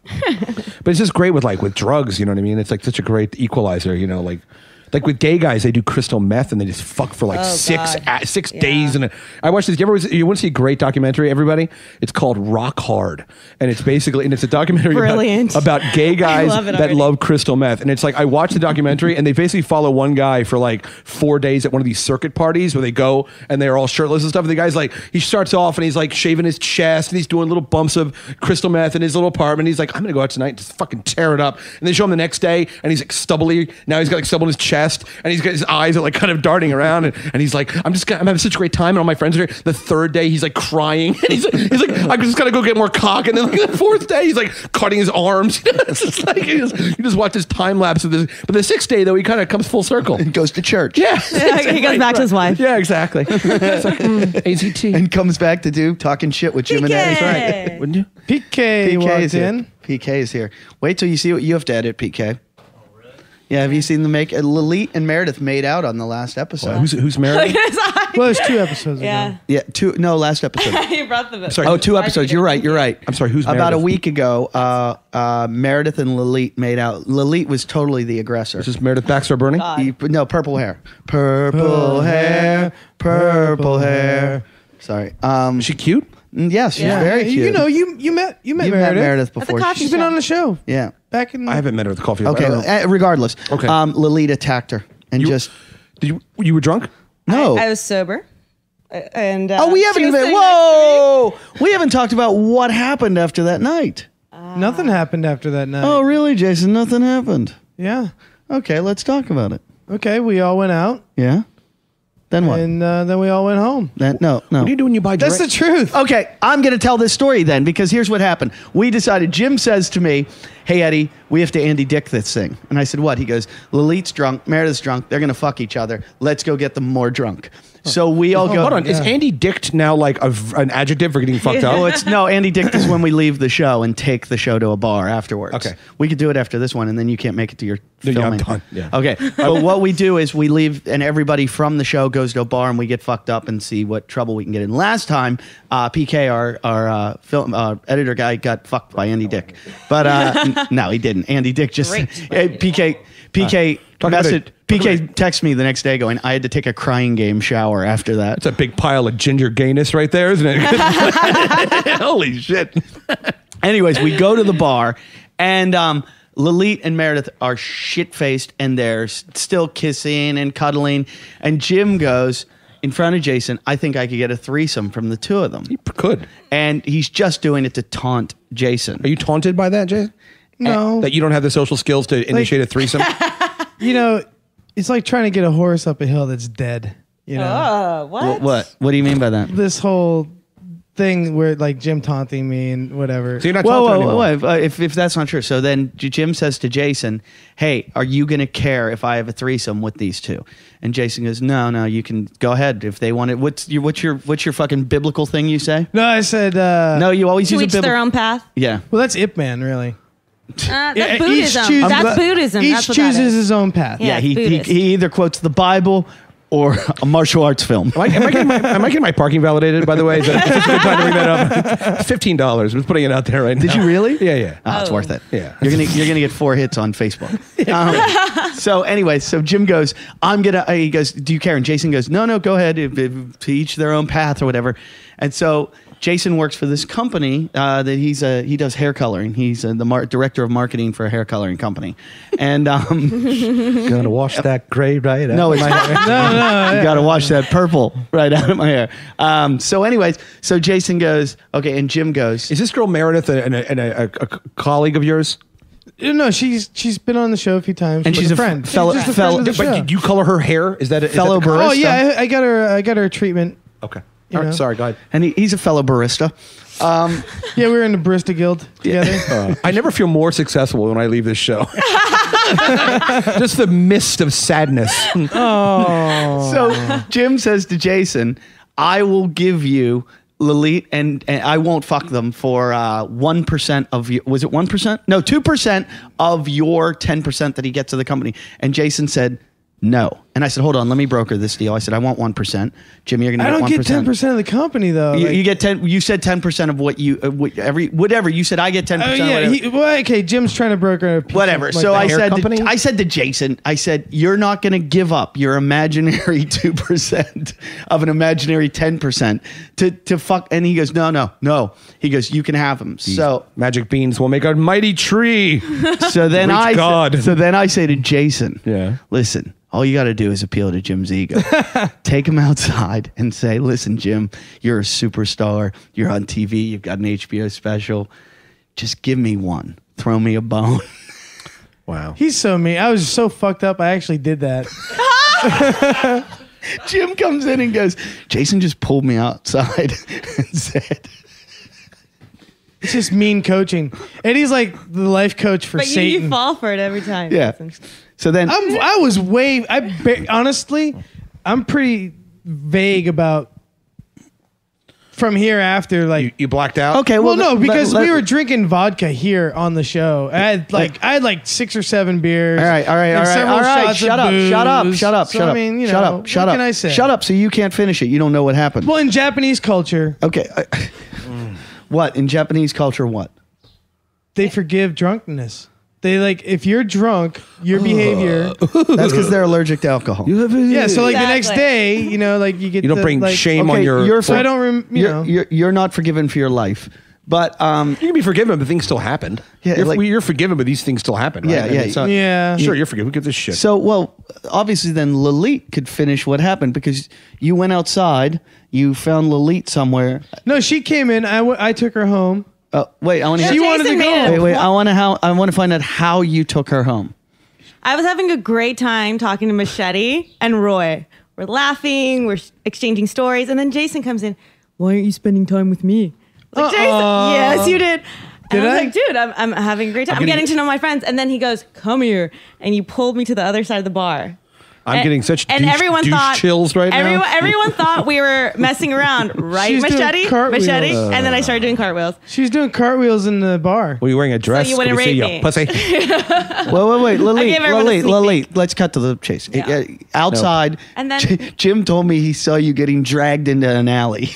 But it's just great with drugs. You know what I mean? It's like such a great equalizer. You know, like with gay guys, they do crystal meth and they just fuck for like Oh, 6 God. days. And I watched this. You want to see a great documentary? Everybody, it's called Rock Hard, and it's basically it's a documentary Brilliant. about gay guys love it that already. love crystal meth. And it's like I watched the documentary, and they basically follow one guy for like 4 days at one of these circuit parties where they go and they're all shirtless and stuff. And the guy's like, he starts off and he's like shaving his chest and he's doing little bumps of crystal meth in his little apartment. He's like, I'm gonna go out tonight and just fucking tear it up. And they show him the next day, and he's like stubbly. Now he's got like stubble in his chest, and he's got his eyes are like kind of darting around, and he's like, I'm having such a great time, and all my friends are here. The third day, he's like crying, and he's like, I just gotta go get more cock. And then like the fourth day, he's like cutting his arms. It's just like you just watch this time lapse of this. But the sixth day, though, he kind of comes full circle. And goes to church. Yeah, He goes back to his wife. Yeah, exactly. It's like, AZT. And comes back to do talking shit with Jim and Eddie. PK. Right. Wouldn't you? PK, PK walked is here. in. PK is here. Wait till you see what you have to edit, PK. Yeah, have you seen the make? Lilith and Meredith made out on the last episode. Who's married? Well, there's 2 episodes Yeah. Yeah, last episode. You brought the Sorry. Oh, 2 episodes. You're right. I'm sorry. Who's About Meredith? a week ago, Meredith and Lilith made out. Lilith was totally the aggressor. Is this Meredith Baxter Burning? No, purple hair. Purple hair. Purple hair. Sorry. Is she cute? Yes, she's Yeah. very cute. You know, you met You've met Meredith before. coffee She's been on the show Yeah. back in. I haven't met her at the coffee. Okay. I don't know. Regardless. Okay. Lilith attacked her and just Did you were drunk? no. I was sober. And Oh, we haven't she was even. sitting Whoa! We haven't talked about what happened after that night. Nothing happened after that night. Oh, really, Jason? Nothing happened. Yeah. Okay, let's talk about it. Okay, we all went out, Yeah. Then what? and then we all went home. No. What do you do when you buy That's drinks? the truth. Okay, I'm going to tell this story then because here's what happened. We decided, Jim says to me, hey, Eddie, we have to Andy Dick this thing. And I said, what? He goes, Lilith's drunk, Meredith's drunk. They're going to fuck each other. Let's go get them more drunk. So we all go. Hold on. Is Andy Dicked now like an adjective for getting fucked Oh, up? it's no, Andy Dick is when we leave the show and take the show to a bar afterwards. Okay. We could do it after this one, and then you can't make it to your Yeah, I'm filming. done. Yeah. Okay. But what we do is we leave, and everybody from the show goes to a bar, and we get fucked up and see what trouble we can get in. Last time, PK, our film editor guy, got fucked by Andy Dick, but no, he didn't. Andy Dick just PK Talk about messaged. it. PK texted me the next day going, I had to take a crying game shower after that. It's a big pile of ginger gayness right there, isn't it? Holy shit. Anyways, we go to the bar, and Lilith and Meredith are shit-faced, and they're still kissing and cuddling. And Jim goes, in front of Jason, I think I could get a threesome from the two of them. You could. And he's just doing it to taunt Jason. Are you taunted by that, Jay? No. That you don't have the social skills to initiate a threesome? You know, it's like trying to get a horse up a hill that's dead. You know, Oh, what? What? What do you mean by that? this whole thing where like Jim taunting me and whatever. So you're not Whoa, taunted whoa, anymore. whoa. If that's not true. So then Jim says to Jason, hey, are you going to care if I have a threesome with these two? And Jason goes, no, you can go ahead if they want it. What's your fucking biblical thing you say? No, I said No, you always To use a each their biblical. own path. Yeah. Well, that's Ip Man, really. That's Yeah, Buddhism. chooses- That's Buddhism. Each That's what that chooses is. his own path. Yeah. He Buddhist. either quotes the Bible or a martial arts film. Am I getting my parking validated, by the way? Is that a good time to bring that up? $15. I'm just putting it out there right now. Did you really? Yeah. Oh, it's worth it. Yeah. You're gonna get 4 hits on Facebook. So anyway, so Jim goes, he goes, do you care? And Jason goes, no, go ahead. To each their own path or whatever. And so Jason works for this company that he does hair coloring. He's the director of marketing for a hair coloring company. And Gonna wash that gray right out. no, it's no. You got to wash that purple right out of my hair. So anyways, so Jason goes, okay, and Jim goes, Is this girl Meredith a colleague of yours? No, she's been on the show a few times. And she's a friend. fellow- She's just a fellow- friend of the But show. do you color her hair? Is that Fellow is that the- barista. Oh yeah, I got her a treatment. Okay. You All right, know. sorry, go ahead. and he's a fellow barista. Yeah, we were in the Barista Guild together. I never feel more successful when I leave this show. Just the mist of sadness. Oh, So Jim says to Jason, I will give you Lalit, and I won't fuck them for 1% of you. Was it 1%? No, 2% of your 10% that he gets of the company. And Jason said no. And I said, hold on, let me broker this deal. I said, I want 1%. Jimmy, you're going to get 1%. I don't get 10% of the company though. You get 10. You said 10% of what you whatever. You said I get 10%. Okay, Jim's trying to broker a piece whatever. of, like, so the I hair said company. I said to Jason, I said, you're not going to give up your imaginary 2% of an imaginary 10% to fuck. And he goes, no. He goes, you can have them. So magic beans will make a mighty tree. So then I say to Jason, listen. All you got to do is appeal to Jim's ego. Take him outside and say, listen, Jim, you're a superstar. You're on TV. You've got an HBO special. Just give me one. Throw me a bone. Wow. He's so mean. I was so fucked up. I actually did that. Jim comes in and goes, Jason just pulled me outside and said... It's just mean coaching. Eddie's like the life coach for But Satan. you fall for it every time. Yeah. So then... honestly, I'm pretty vague about from here after, like... You blacked out? Okay, well, no, because we were drinking vodka here on the show. I had like 6 or 7 beers. All right. Shut up. I mean, shut up. what can I say? Shut up so you can't finish it. You don't know what happened. Well, in Japanese culture... Okay. What? In Japanese culture, what? They forgive drunkenness. They like, if you're drunk, your behavior... That's because they're allergic to alcohol. Yeah, so like the next Exactly. day, you know, like you get You don't the, bring like, shame on your... So I don't, You're not forgiven for your life. But You can be forgiven, but things still happened. Yeah, you're forgiven, but these things still happen. Right? Yeah, I mean, yeah. it's not- Yeah. Sure, you're forgiven. Who gives a shit? so, well, obviously then Lalit could finish what happened because you went outside, you found Lalit somewhere. No, she came in. I took her home. Wait, I want to She wanted to go. Wait, I want to find out how you took her home. I was having a great time talking to Machete and Roy. We're laughing, we're exchanging stories, and then Jason comes in. Why aren't you spending time with me? Like, Jason, yes, you did. And I was like, dude, I'm having a great time. I'm getting to know my friends. And then he goes, come here. And you pulled me to the other side of the bar. I'm getting such douche chills right now. Everyone thought we were messing around, right, She's doing Machete? cartwheels. And then I started doing cartwheels. She's doing cartwheels in the bar. Were you wearing a dress? So you wouldn't Can we see rape you me. pussy? Wait, gave everyone a sneak Lalit, let's cut to the chase. Yeah. Outside, And then- Jim told me he saw you getting dragged into an alley.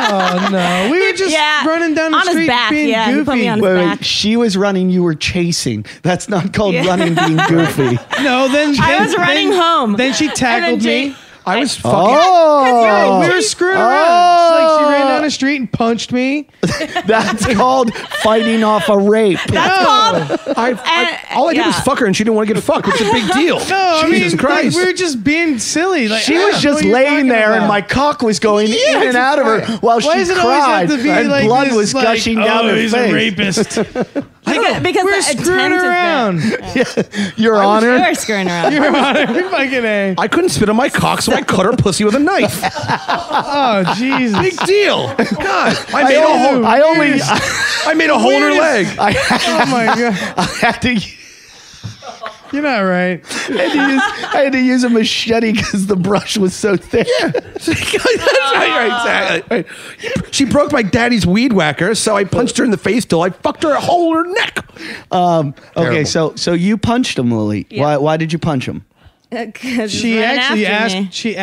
Oh no, we were just running down the on his street back, being yeah, he goofy. put me on his back. She was running, you were chasing. That's not called Yeah. running being goofy. No, then I was running home. Then she tackled And then me. I was fucking... Oh, We were screwing around. She ran down the street and punched me. that's called fighting off a rape. That's called... all I did was yeah. fuck her and she didn't want to get fucked. It's a big deal. No, I mean, Jesus Christ. like, we were just being silly. Like She I was don't know just what you're laying talking there, and about. my cock was going in and out of her while Why she does it always cried, have to be and like blood this, was like, gushing down her he's face. a rapist. Because We're the screwing intent is there. around. Your We Honor. were screwing around. You're on it. Fucking A. I couldn't spit on my cock, so I cut her pussy with a knife. Oh, Jesus. Big deal. God, I made a hole in her leg. Oh, my God. I had to. You're not right. I had to use a machete because the brush was so thick. That's right, exactly. She broke my daddy's weed whacker, so I punched her in the face till I fucked her a hole in her neck. Okay, so you punched him, Lily. Yeah. Why did you punch him? She actually asked. She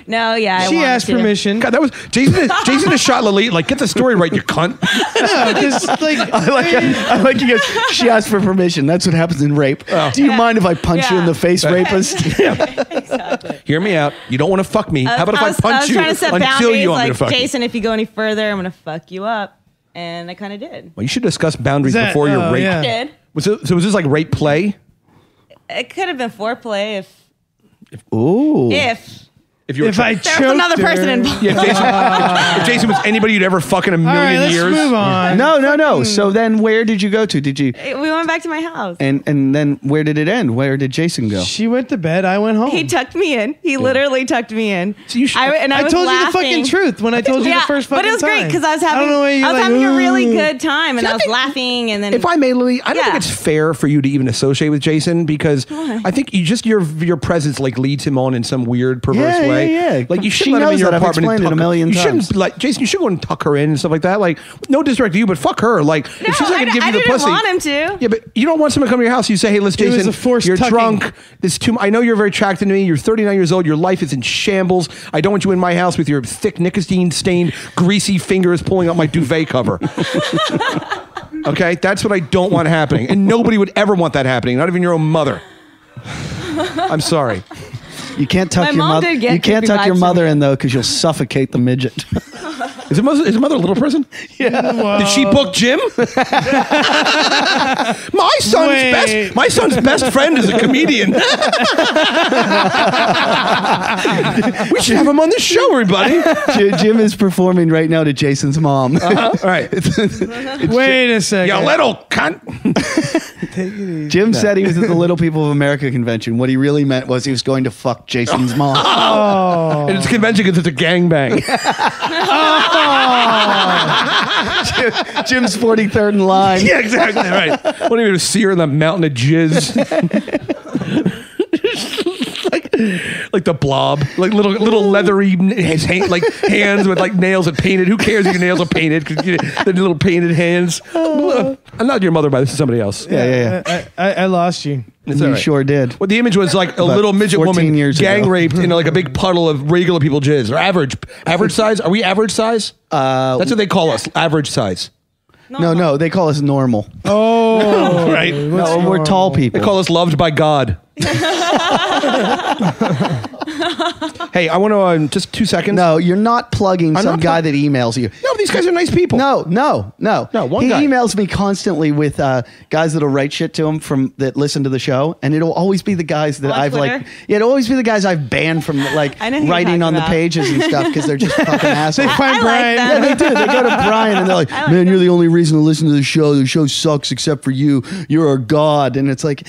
No, yeah. I She wanted asked to. permission. God, that was Jason. Jason has shot Lalit. Like, get the story right, you cunt. No, because like I like you guys. She asked for permission. That's what happens in rape. Do you mind if I punch you in the face, rapist? Exactly. Hear me out. You don't want to fuck me. How about if I was punch you trying to set until boundaries, you want me to like, fuck Jason, if you go any further, I'm going to fuck you up. And I kind of did. you? Well, you should discuss boundaries Is that- before your oh, rape. yeah. Did. So was this like rape play? It could have been foreplay Ooh. If you were if I there was choked another her- person involved. Yeah, if Jason was anybody you'd ever fuck in a All million right, let's years. move on. No. So then, where did you go to? Did you? We went back to my house. And then where did it end? Where did Jason go? She went to bed. I went home. He tucked me in. He literally tucked me in. So you should- I was told you the laughing. fucking truth when I told you the first fucking but it was time. great because I was don't know why having, you're I was like, having a really "Ooh." good time, and I was laughing, and then If I may, Lily, I don't Yeah. think it's fair for you to even associate with Jason because I think your presence like leads him on in some weird perverse way. right? Yeah. Like you She shouldn't let him in knows your that. I've apartment and explained it a tuck- million You times. shouldn't like Jason. You should go and tuck her in and stuff like that. Like no disrespect to you, but fuck her. Like if she's not gonna give I you the didn't pussy, want him to. Yeah, but you don't want someone to come to your house. You say, hey, listen, It was Jason, a forced you're tucking. drunk. This too. I know you're very attracted to me. You're 39 years old. Your life is in shambles. I don't want you in my house with your thick nicotine stained, greasy fingers pulling out my duvet cover. Okay, that's what I don't want happening, and nobody would ever want that happening. Not even your own mother. I'm sorry. You can't tuck My your mom mother. did get You can't creepy tuck your vibes from mother me. in though, because you'll suffocate the midget. Is your mother a little person? Yeah. Did she book Jim? my son's best friend is a comedian. We should have him on the show, everybody. Jim is performing right now to Jason's mom. All right. Wait a second. You little cunt. Take it easy. Jim said he was at the Little People of America convention. What he really meant was he was going to fuck Jason's mom. And it's a convention because it's a gangbang. Jim's 43rd in line. Yeah, exactly. Right. What do you see her in the mountain of jizz? like the Blob, like little leathery like hands with like nails that painted. Who cares if your nails are painted? Because the little painted hands. I'm not your mother, but this is somebody else. Yeah. I lost you. It's You all right. sure did. Well, the image was like a little midget 14 woman years gang ago. raped in like a big puddle of regular people jizz. Or average size. Are we average size? That's what they call us. Average size. No, they call us normal. Oh, Right. No, we're tall people. They call us loved by God. Hey, I want to just 2 seconds. No, you're not plugging I'm some not guy that emails you. No, these guys are nice people. No. No, one he guy. emails me constantly with guys that'll write shit to him from that listen to the show, and it'll always be the guys that On I've Twitter? like. Yeah, it'll always be the guys I've banned from like I know who you're writing talking on the about. pages and stuff because they're just fucking assholes. They find I like Brian. that. Yeah, they do. They go to Brian and they're like, like "Man, you're the only reason to listen to the show. The show sucks except for you. You're our god." And it's like,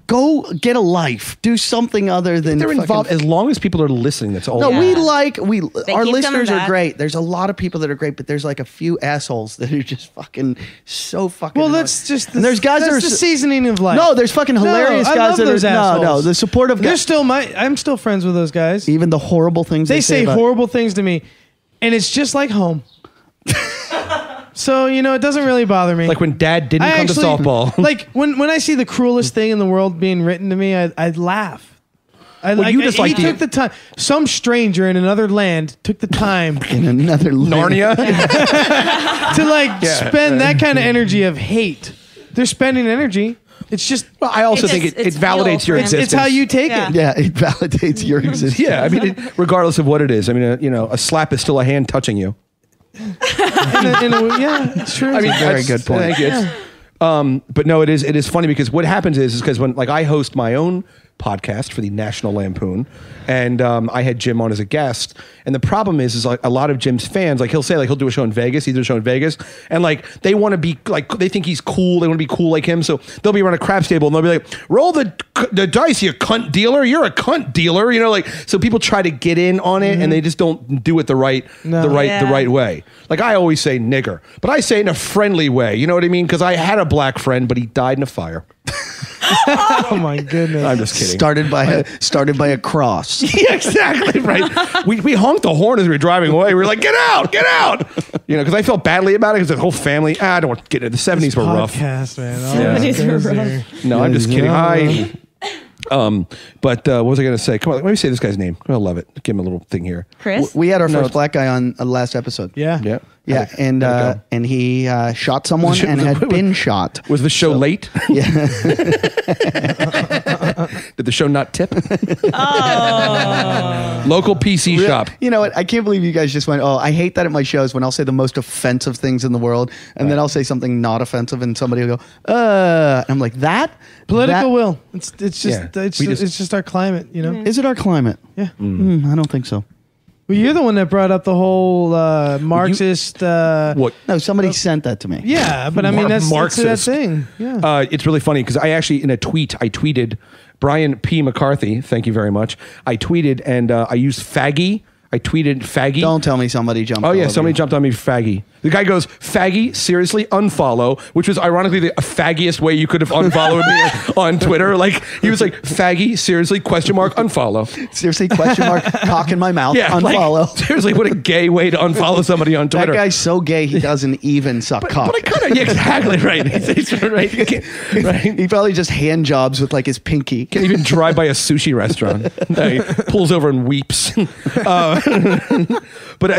go get a life. Do something other than They're fucking- involved as long as people are listening. That's all. No, Yeah. we They our keep listeners coming are back. great. There's a lot of people that are great, but there's like a few assholes that are just fucking so fucking. Well, annoying. that's just and there's guys that are the seasoning of life. no, there's fucking hilarious I guys love that those are assholes. no, the supportive They're guys. still I'm still friends with those guys. Even the horrible things They say about- horrible things to me, and it's just like home. So it doesn't really bother me. Like when Dad didn't I come to actually- softball. Like when I see the cruelest thing in the world being written to me, I'd laugh. you just like he the- took the time. Some stranger in another land took the time in another Narnia. to Yeah. spend that kind of energy of hate. They're spending energy. It's just Well, I also It's- think it it's validates your fuel for him. existence. it's how you take Yeah. it. Yeah, it validates your existence. Yeah, I mean, regardless of what it is. I mean, a slap is still a hand touching you. Yeah, it's true. I mean, Very that's- good point. Thank you. But no, it is funny because what happens is because when like I host my own podcast for the National Lampoon, and I had Jim on as a guest, and the problem is like a lot of Jim's fans, like he'll say like he'll do a show in Vegas, he did a show in Vegas, and like they want to be like they think he's cool, they want to be cool like him, so they'll be around a craps table and they'll be like, roll the dice, you cunt dealer, you're a cunt dealer, like so people try to get in on it and they just don't do it the right way. Like I always say nigger, but I say it in a friendly way, you know what I mean? Because I had a black friend, but he died in a fire. Oh my goodness! I'm just kidding. Started by a cross. Yeah, exactly right. We honked the horn as we were driving away. We were like, "Get out, get out!" Because I felt badly about it because the whole family. I don't want to get into the '70s were rough. Podcast, man. Yeah. Always 70s were goes rough. there. No, I'm just kidding. Yeah. But what was I going to say? Come on, let me say this guy's name. I love it. Give him a little thing here. Chris? We had our No, first it's- black guy on last episode. Yeah. Yeah, Yeah, and How'd it go? and he shot someone Was it- and had been shot. Was the show late? Yeah, Did the show not tip? Oh. Local PC shop. You know what? I can't believe you guys just went, "Oh, I hate that at my shows when I'll say the most offensive things in the world, and then I'll say something not offensive, and somebody will go, And I'm like, that Political that, will. It's just Yeah. it's We just, just- it's just our climate, Is it our climate? Yeah. I don't think so. Well, you're the one that brought up the whole Marxist. What? No, somebody sent that to me. Yeah, but I mean that's that Marxist. thing. Yeah. It's really funny because I actually in a tweet I tweeted Brian P. McCarthy. Thank you very much. I tweeted and I used faggy. I tweeted faggy. Don't tell me somebody jumped. Oh yeah, all over somebody you. jumped on me for faggy. The guy goes, faggy, seriously, unfollow, which was ironically the faggiest way you could have unfollowed me on Twitter. Like, he was like, faggy, seriously, question mark, unfollow. Seriously, question mark, cock in my mouth, Yeah, unfollow. like, seriously, what a gay way to unfollow somebody on That Twitter. guy's so gay he doesn't even suck cock. But I kind of, yeah, exactly right. Right. You can't- right. He probably just hand jobs with like his pinky. Can't even drive by a sushi restaurant. He pulls over and weeps. But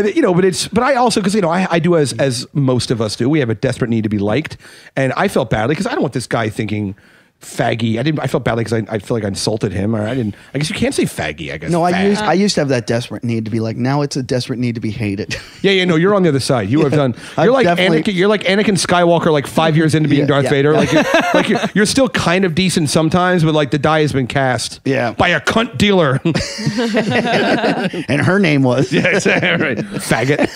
I also, because I do as most of us do. We have a desperate need to be liked, and I felt badly because I don't want this guy thinking faggy. I felt badly because I feel like I insulted him, or I didn't. I guess you can't say faggy. I guess. No, fag. I used to have that desperate need to be like. Now it's a desperate need to be hated. Yeah. No, you're on the other side. You have done. I've You're like definitely- Anakin. You're like Anakin Skywalker, like 5 years into being Yeah, Darth yeah, Vader. yeah. You're still kind of decent sometimes, but like the die has been cast. Yeah. By a cunt dealer. And her name was. Yeah, right. Faggot.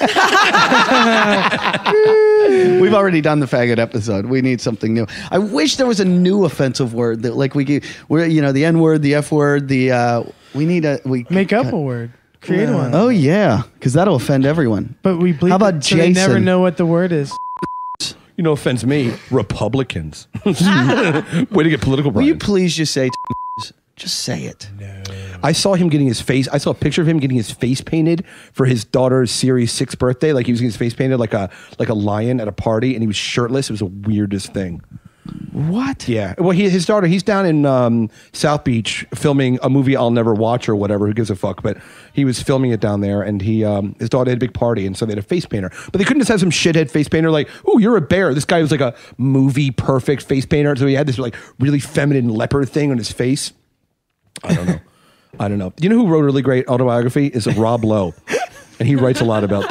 We've already done the faggot episode. We need something new. I wish there was a new offensive word that like we're the N word, the F word, we need Make up a word. Create one. Oh yeah, because that'll offend everyone. But we bleep How about it so they never Jason? know what the word is. You know, offends me. Republicans. Way to get political, Will you Brian. please just say just say it? I saw him getting his face. I saw a picture of him getting his face painted for his daughter's Series 6 birthday. Like he was getting his face painted like a lion at a party, and he was shirtless. It was the weirdest thing. What? Yeah. Well, his daughter, he's down in South Beach filming a movie I'll never watch or whatever. Who gives a fuck? But he was filming it down there, and his daughter had a big party, and so they had a face painter. But they couldn't just have some shithead face painter like, "Oh, you're a bear." This guy was like a movie perfect face painter, so he had this like really feminine leopard thing on his face. I don't know. You know who wrote a really great autobiography? Is Rob Lowe, and he writes a lot about.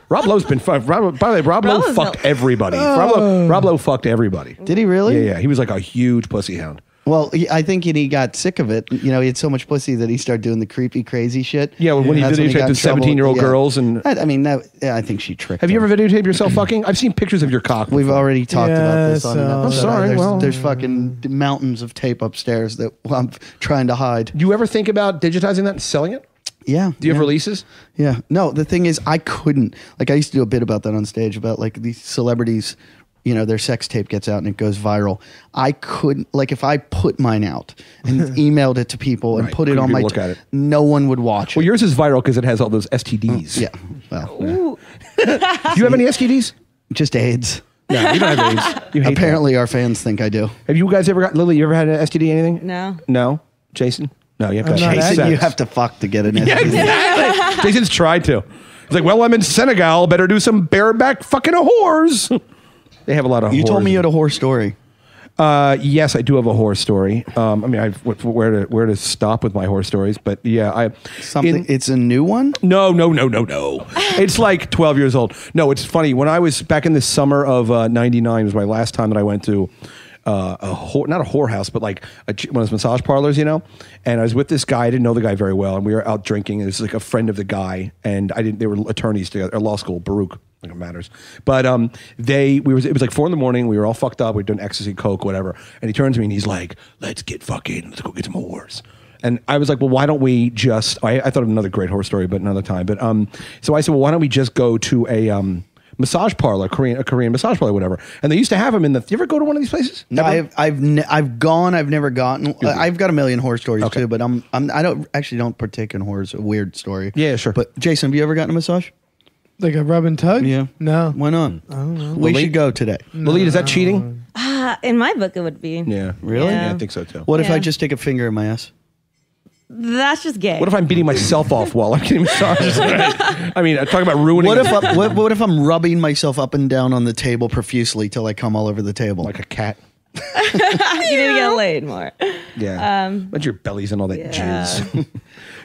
Rob Lowe's been fun. By the way, Rob Lowe fucked everybody. Rob Lowe fucked everybody. Did he really? Yeah. He was like a huge pussy hound. Well, I think he got sick of it. You know, he had so much pussy that he started doing the creepy, crazy shit. Yeah, when he That's videotaped got in the trouble. 17-year-old Yeah. girls and. I mean, I think she tricked. Have you him. ever videotaped yourself fucking? I've seen pictures of your cock. We've before. already talked about this on an Yeah, episode. so- sorry, There's well- fucking mountains of tape upstairs that I'm trying to hide. Do you ever think about digitizing that and selling it? Yeah. Do you have releases? Yeah. No, the thing is, I couldn't. Like, I used to do a bit about that on stage about like these celebrities, their sex tape gets out and it goes viral. I couldn't, like, if I put mine out and emailed it to people and Right. put it Couldn't on people my, look at it? no one would watch Well, it. yours is viral because it has all those STDs. Yeah. Well, Ooh. Do you have any STDs? just AIDS. No, you don't have AIDS. You hate Apparently, our fans think I do. that. Have you guys ever got Lily? You ever had an STD? Anything? No. No. Jason? No, you have to I'm have not sex. Jason, you have to fuck to get an Yeah, STD. exactly. Jason's tried to. He's like, well, I'm in Senegal. Better do some bareback fucking whores. They have a lot of. You told whores. me you had a horror story. Yes, I do have a horror story. I mean, I've where to stop with my horror stories, but yeah, It's a new one. No. It's like 12 years old. No, it's funny. When I was back in the summer of '99 was my last time that I went to not a whorehouse, but like one of those massage parlors, And I was with this guy. I didn't know the guy very well, and we were out drinking. And it was like a friend of the guy, and they were attorneys together, or law school, Baruch. Like it matters, but it was like 4 a.m. We were all fucked up. We were doing ecstasy, coke, whatever. And he turns to me and he's like, "Let's go get some whores." And I was like, "Well, why don't we just?" I thought of another great horror story, but another time. But so I said, "Well, why don't we just go to a massage parlor, a Korean massage parlor, whatever?" And they used to have them in the. You ever go to one of these places? No, Ever? I've gone. I've never gotten. I've got a million horror stories Okay. too, but I don't partake in horror. It's a weird story. Yeah, sure. But Jason, have you ever gotten a massage? Like a rub and tug? Yeah. No. Why not? I don't know. We should go today. Lily, is that cheating? In my book, it would be. Yeah, Really? Yeah, Yeah. I think so too. What if I Yeah. just stick a finger in my ass? That's just gay. What if I'm beating myself off while I'm getting massages? I mean, I'm talking about ruining. What if I'm rubbing myself up and down on the table profusely till I come all over the table? like a cat? you need to get laid more. Yeah. But your belly's and all that Yeah. jizz.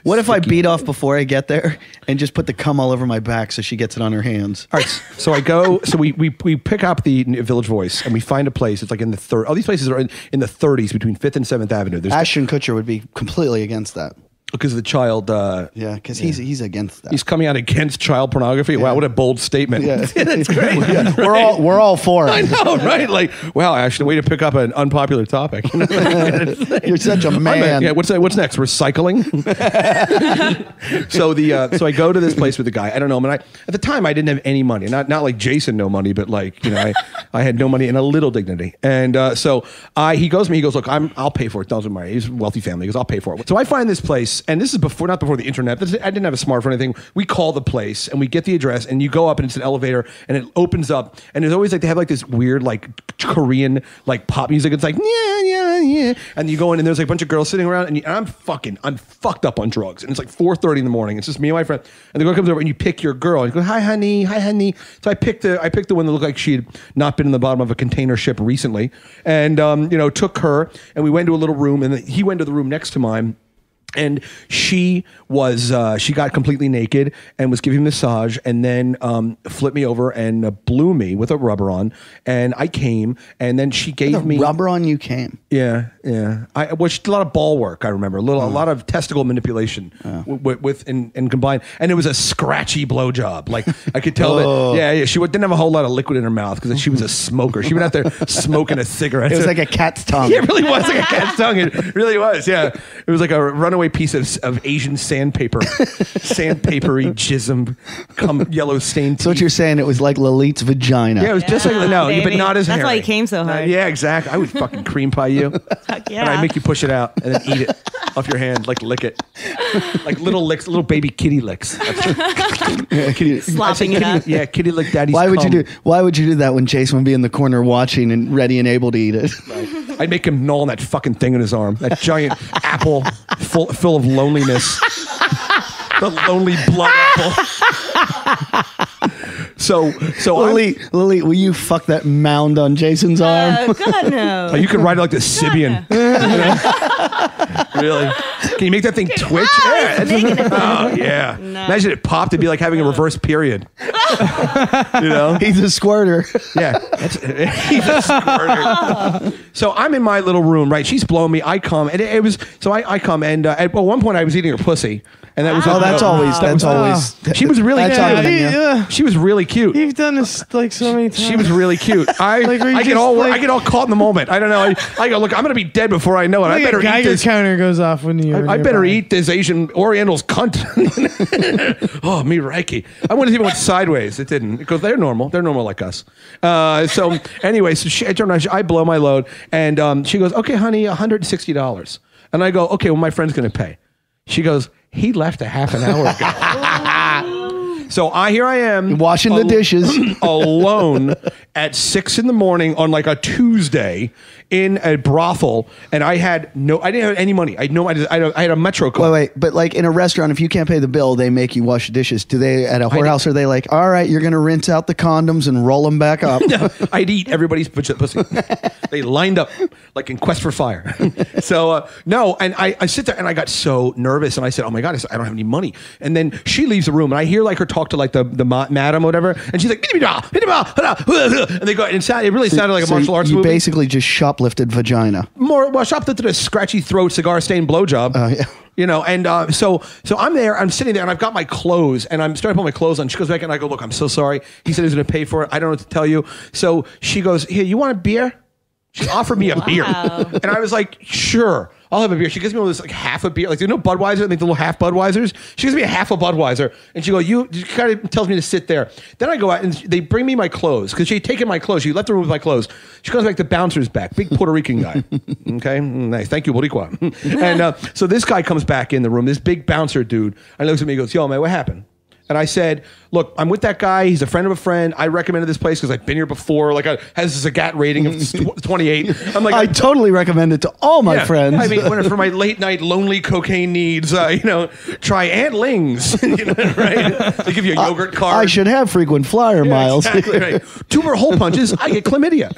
What if I beat off before I get there and just put the cum all over my back so she gets it on her hands? All right, so I go. So we pick up the Village Voice and we find a place. It's like in the third. All these places are in the 30s between 5th and 7th Avenue. There's Ashton Kutcher would be completely against that. because the child. Yeah, because he's against that. He's coming out against child pornography. Wow, what a bold statement. Yeah. That's great. Yeah. We're all for it. I know, right? Like, wow, actually, way to pick up an unpopular topic. You're such a man. Yeah, what's next? Recycling. So I go to this place with the guy. I don't know him, and at the time I didn't have any money. Not like Jason, no money, but like I had no money and a little dignity. And so he goes to me. He goes, look, I'll pay for it. Doesn't matter. He's a wealthy family. He goes, I'll pay for it. So I find this place, and this is not before the internet. I didn't have a smartphone or anything. We call the place and we get the address, and you go up and it's an elevator and it opens up, and there's always like they have like this weird like Korean like pop music. It's like yeah, and you go in and there's like a bunch of girls sitting around, and I'm fucked up on drugs, and it's like 4:30 in the morning. It's just me and my friend, and the girl comes over and you pick your girl. And you go, hi honey. So I picked the one that looked like she'd not been in the bottom of a container ship recently, and took her, and we went to a little room, and he went to the room next to mine. And she got completely naked and was giving me a massage, and then flipped me over and blew me with a rubber on. And I came, and then she gave me rubber on. You came. Yeah. Which a lot of ball work. I remember a lot of testicle manipulation with combined, and it was a scratchy blowjob. Like I could tell that. She didn't have a whole lot of liquid in her mouth because she was a smoker. She went out there smoking a cigarette. It was like a cat's tongue. It really was like a cat's tongue. It really was. Yeah, it was like a runaway piece of Asian sandpaper, sandpapery jism, yellow stained. So what you're saying? It was like Lalit's vagina. Yeah, it was just like but not as hairy. That's why he came so hard. Yeah, exactly. I would fucking cream pie you. Yeah. And I make you push it out and then eat it off your hand, like lick it, like little licks, little baby kitty licks. Slopping it up. Yeah, kitty lick daddy's. Why would you do that when Jason would be in the corner watching and ready and able to eat it? Right. I'd make him gnaw on that fucking thing in his arm, that giant apple full of loneliness, the lonely blood apple. So Lily, will you fuck that mound on Jason's arm? God no. Oh, you could ride it like the Sibian. Really? Can you make that thing twitch? Yeah. No. Imagine it popped. It'd be like having a reverse period. He's a squirter. Yeah. He's a squirter. So I'm in my little room, right? She's blowing me. I come, and I come, and at one point I was eating her pussy. And that was that's always. She was really cute. She was really cute. You've done this like so many times. She was really cute. I get all caught in the moment. I don't know. I go, look, I'm gonna be dead before I know it. I better eat this. Counter goes off when you. I better eat this Asian Oriental's cunt. Oh, me Reiki. I wouldn't even went sideways. It didn't because they're normal. They're normal like us. So anyway, I blow my load, and she goes, okay, honey, $160, and I go, okay, well, my friend's gonna pay. She goes, he left a half an hour ago. So here I am washing the dishes alone at 6 a.m. on like a Tuesday in a brothel, and I didn't have any money. I had a Metro card. Wait, but like in a restaurant, if you can't pay the bill, they make you wash the dishes. Do they at a whorehouse? Are they like, all right, you're going to rinse out the condoms and roll them back up? No, I'd eat everybody's pussy. They lined up like in Quest for Fire. So no, and I sit there and I got so nervous, and I said, oh my God, I don't have any money. And then she leaves the room, and I hear like her talk to like the madam or whatever, and she's like, and they go, and it really sounded like a martial arts movie. You basically just shoplifted vagina. Shoplifted a scratchy throat, cigar stained blowjob. Yeah. So I'm there, I'm sitting there, and I've got my clothes, and I'm starting to put my clothes on. She goes back, and I go, look, I'm so sorry. He said he was going to pay for it. I don't know what to tell you. So she goes, here, you want a beer? She offered me a beer, and I was like, sure, I'll have a beer. She gives me all this like half a beer, like there's no Budweiser, like the little half Budweisers. She gives me a half a Budweiser, and she goes, you kind of tells me to sit there. Then I go out, and they bring me my clothes because she had taken my clothes. She left the room with my clothes. She comes back, the bouncer's back, big Puerto Rican guy. Okay, nice, thank you, Boricua. And so this guy comes back in the room, this big bouncer dude, and looks at me and goes, yo, man, what happened? And I said, look, I'm with that guy. He's a friend of a friend. I recommended this place because I've been here before. Like, has a GAT rating of 28. I'm like, I totally recommend it to all my friends. I mean, for my late night lonely cocaine needs, try Aunt Ling's. Right? They give you a yogurt card. I should have frequent flyer miles. Exactly right. 2 more hole punches, I get chlamydia.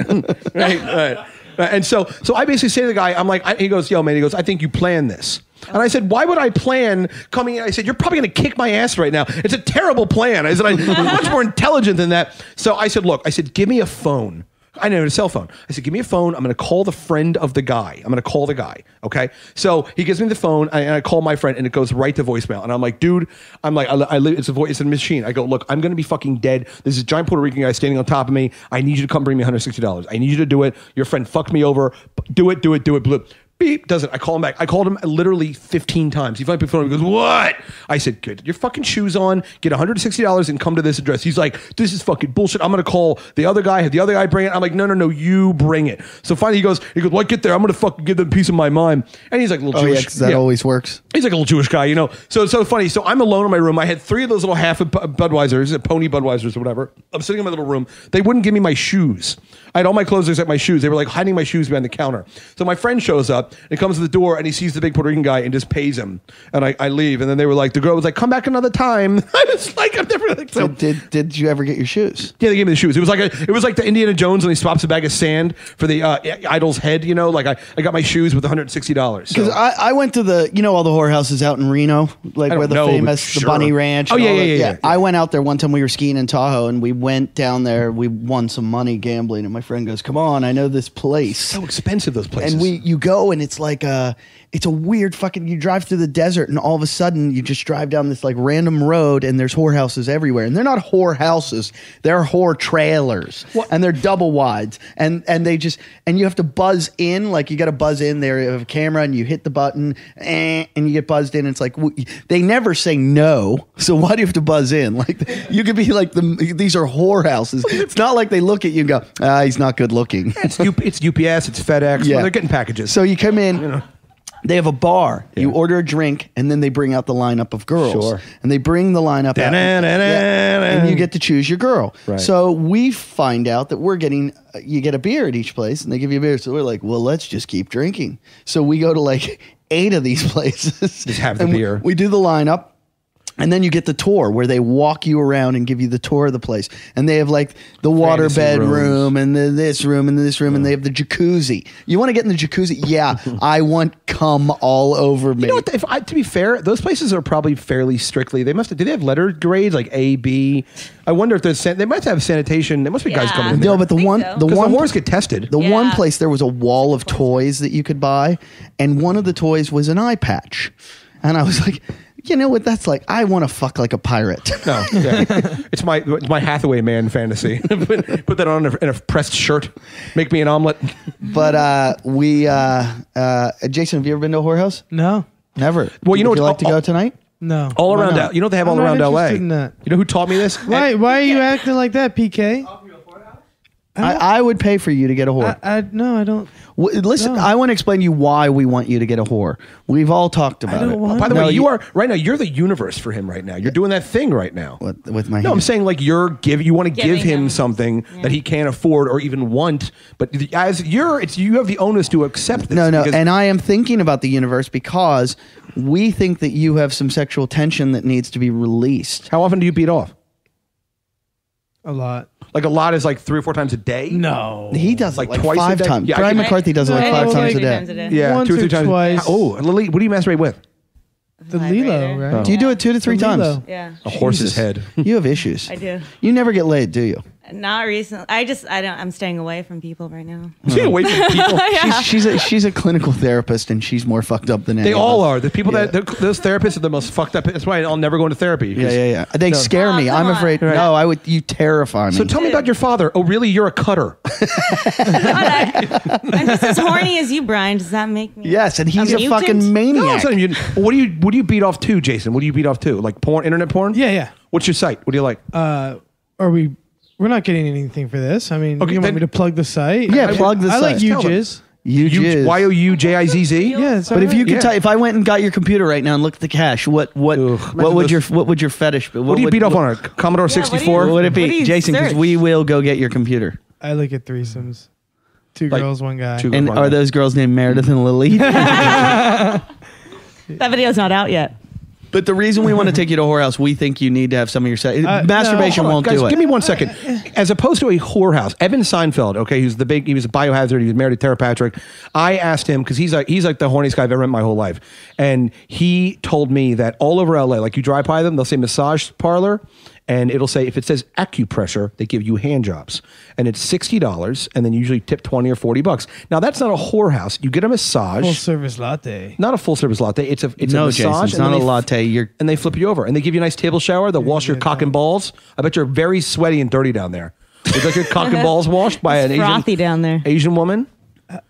Right. And so I basically say to the guy, I'm like, he goes, yo, man, he goes, I think you planned this. And I said, why would I plan coming in? I said, you're probably going to kick my ass right now. It's a terrible plan. I said, I'm much more intelligent than that. So I said, look, give me a phone. I didn't have a cell phone. I said, give me a phone. I'm going to call the friend of the guy. I'm going to call the guy. Okay. So he gives me the phone and I call my friend and it goes right to voicemail. And I'm like, dude, it's a machine. I go, look, I'm going to be fucking dead. There's a giant Puerto Rican guy standing on top of me. I need you to come bring me $160. I need you to do it. Your friend fucked me over. Do it. Blue. Beep, does it. I call him back. I called him literally 15 times. He finally picked the phone. He goes, what? I said, good. Your fucking shoes on. Get $160 and come to this address. He's like, this is fucking bullshit. I'm going to call the other guy. Have the other guy bring it. I'm like, no, you bring it. So finally he goes, well, I get there. I'm going to fucking give them a piece of my mind. And he's like a little Jewish. 'Cause that always works. He's like a little Jewish guy, you know. So it's so funny. So I'm alone in my room. I had 3 of those little half of Budweisers, pony Budweisers or whatever. I'm sitting in my little room. They wouldn't give me my shoes. I had all my clothes except my shoes. They were like hiding my shoes behind the counter. So my friend shows up and comes to the door and he sees the big Puerto Rican guy and just pays him. And I leave. And then they were like, the girl was like, come back another time. I was like, I'm never like, so did you ever get your shoes? Yeah, they gave me the shoes. It was like the Indiana Jones when he swaps a bag of sand for the idol's head, you know, like I got my shoes with $160. Because I went to the, all the whorehouses out in Reno, like where the famous, the Bunny Ranch. Oh, yeah. I went out there one time. We were skiing in Tahoe and we went down there. We won some money gambling and my friend goes, come on, I know this place. So expensive, those places. And you go and it's like it's a weird fucking, you drive through the desert and all of a sudden you just drive down this like random road and there's whorehouses everywhere. And they're not whorehouses, they're whore trailers. What? And they're double wides. And they just, and you have to buzz in, like you got to buzz in there. You have a camera and you hit the button and you get buzzed in. It's like, they never say no. So why do you have to buzz in? Like you could be like, these are whorehouses. It's not like they look at you and go, he's not good looking. It's UPS, it's FedEx. Yeah. Well, they're getting packages. So you come in, they have a bar. Yeah. You order a drink, and then they bring out the lineup of girls. Sure. And they bring the lineup out, and you get to choose your girl. Right. So we find out that you get a beer at each place, and they give you a beer. So we're like, well, let's just keep drinking. So we go to like 8 of these places. Just have the and beer. We do the lineup. And then you get the tour where they walk you around and give you the tour of the place. And they have like the water bedroom and this room and this room and they have the jacuzzi. You want to get in the jacuzzi? Yeah, I want cum all over me. You know what? To be fair, those places are probably fairly strictly. Do they have letter grades like A, B? I wonder if they might have sanitation. There must be guys Yeah. coming in there. No, but the one whores get tested. The Yeah. one place there was a wall of toys that you could buy, and one of the toys was an eye patch. And I was like, you know what that's like? I want to fuck like a pirate. No, yeah. it's my Hathaway man fantasy. Put that on in a pressed shirt. Make me an omelet. But Jason, have you ever been to a whorehouse? No. Never. Well, you know Would you what- like to go tonight? No. All around. not? You know what they have all I'm around not LA. interested in that. You know who taught me this? Why are you acting like that, PK? I would pay for you to get a whore. No, I don't. Listen, No. I want to explain to you why we want you to get a whore. We've all talked about don't it. want By the No, way, you're the universe for him right now. You're doing that thing right now. with my No, I'm hand. saying like you want to give Giving him him. something that he can't afford or even want, but you have the onus to accept this. No, because- and I am thinking about the universe because we think that you have some sexual tension that needs to be released. How often do you beat off? A lot. Like a lot is like 3 or 4 times a day. No. He does Like like twice a 5 day? times. Yeah, I Brian can- McCarthy does it like No, 5 like times a 3 day. times a day. Yeah, Once 2 or 3 or times. twice. Oh, Lily, what do you masturbate with? The Lilo, right? Do you do it 2 to 3 The times? Lilo. Yeah. A horse's Jesus. head. You have issues. I do. You never get laid, do you? Not recently. I'm staying away from people right now. See, wait for people. She's a clinical therapist and she's more fucked up than any They of all us. are. The people those therapists are the most fucked up. That's why I'll never go into therapy. Yeah. They scare me. Oh, I'm come afraid. on. No, you terrify me. So tell me about your father. Oh, really? You're a cutter. I'm just as horny as you, Brian. Does that make me? Yes, and he's a mutant? fucking maniac. No, it's not even. What do you beat off to, Jason? What do you beat off to? Like porn, internet porn? Yeah. What's your site? What do you like? We're not getting anything for this. I mean, Okay, you then- want me to plug the site? Yeah, plug the I like site. you, Tell them. Jizz. You jizz. YOUJIZZ? Yeah, it's But if you could Yeah. tell, if I went and got your computer right now and looked at the cash, what would your fetish be? What do you beat off on a Commodore what do you- 64? What would it What do be, you Jason? Because search? we will go get your computer. I look at threesomes. 2 Like, girls, 1 guy. 2 And are those girls named Meredith and Lily? That video's not out yet. But the reason we want to take you to a whorehouse, we think you need to have some of your sex. Masturbation Hold on, won't guys, do it. Give me 1 second. As opposed to a whorehouse, Evan Seinfeld, okay, he was a biohazard. He was married to Tara Patrick. I asked him because he's like the horniest guy I've ever met in my whole life, and he told me that all over LA, like you drive by them, they'll say massage parlor, and it'll say, if it says acupressure, they give you hand jobs. And it's $60, and then usually tip 20 or $40. Now, that's not a whorehouse. You get a massage. Full service latte. Not a full service latte. It's a No, massage. Jason, it's and not then a latte. and they flip you over. And they give you a nice table shower. They'll wash your cock and balls. I bet you're very sweaty and dirty down there. It's like your cock and balls washed by an frothy down there. Asian woman.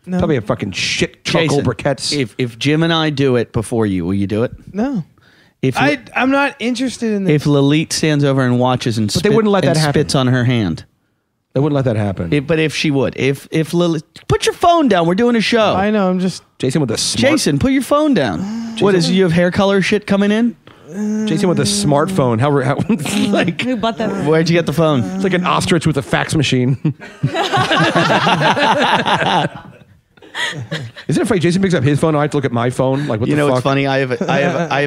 No. Probably a fucking shit chuckle Jason, briquettes. if Jim and I do it before you, will you do it? No. If I'm not interested in this. if Lalit stands over and watches and But they wouldn't let that happen. spits on her hand. They wouldn't let that happen. But if she would, if Lalit, put your phone down. We're doing a show. I know. I'm just. Jason with the smart, Jason, put your phone down. What is you have hair color shit coming in? Jason with a smartphone. How like Who bought that? Where'd you get the phone? it's like an ostrich with a fax machine. Isn't it funny? Jason picks up his phone. I have to look at my phone. Like, what You the know fuck? what's funny? I have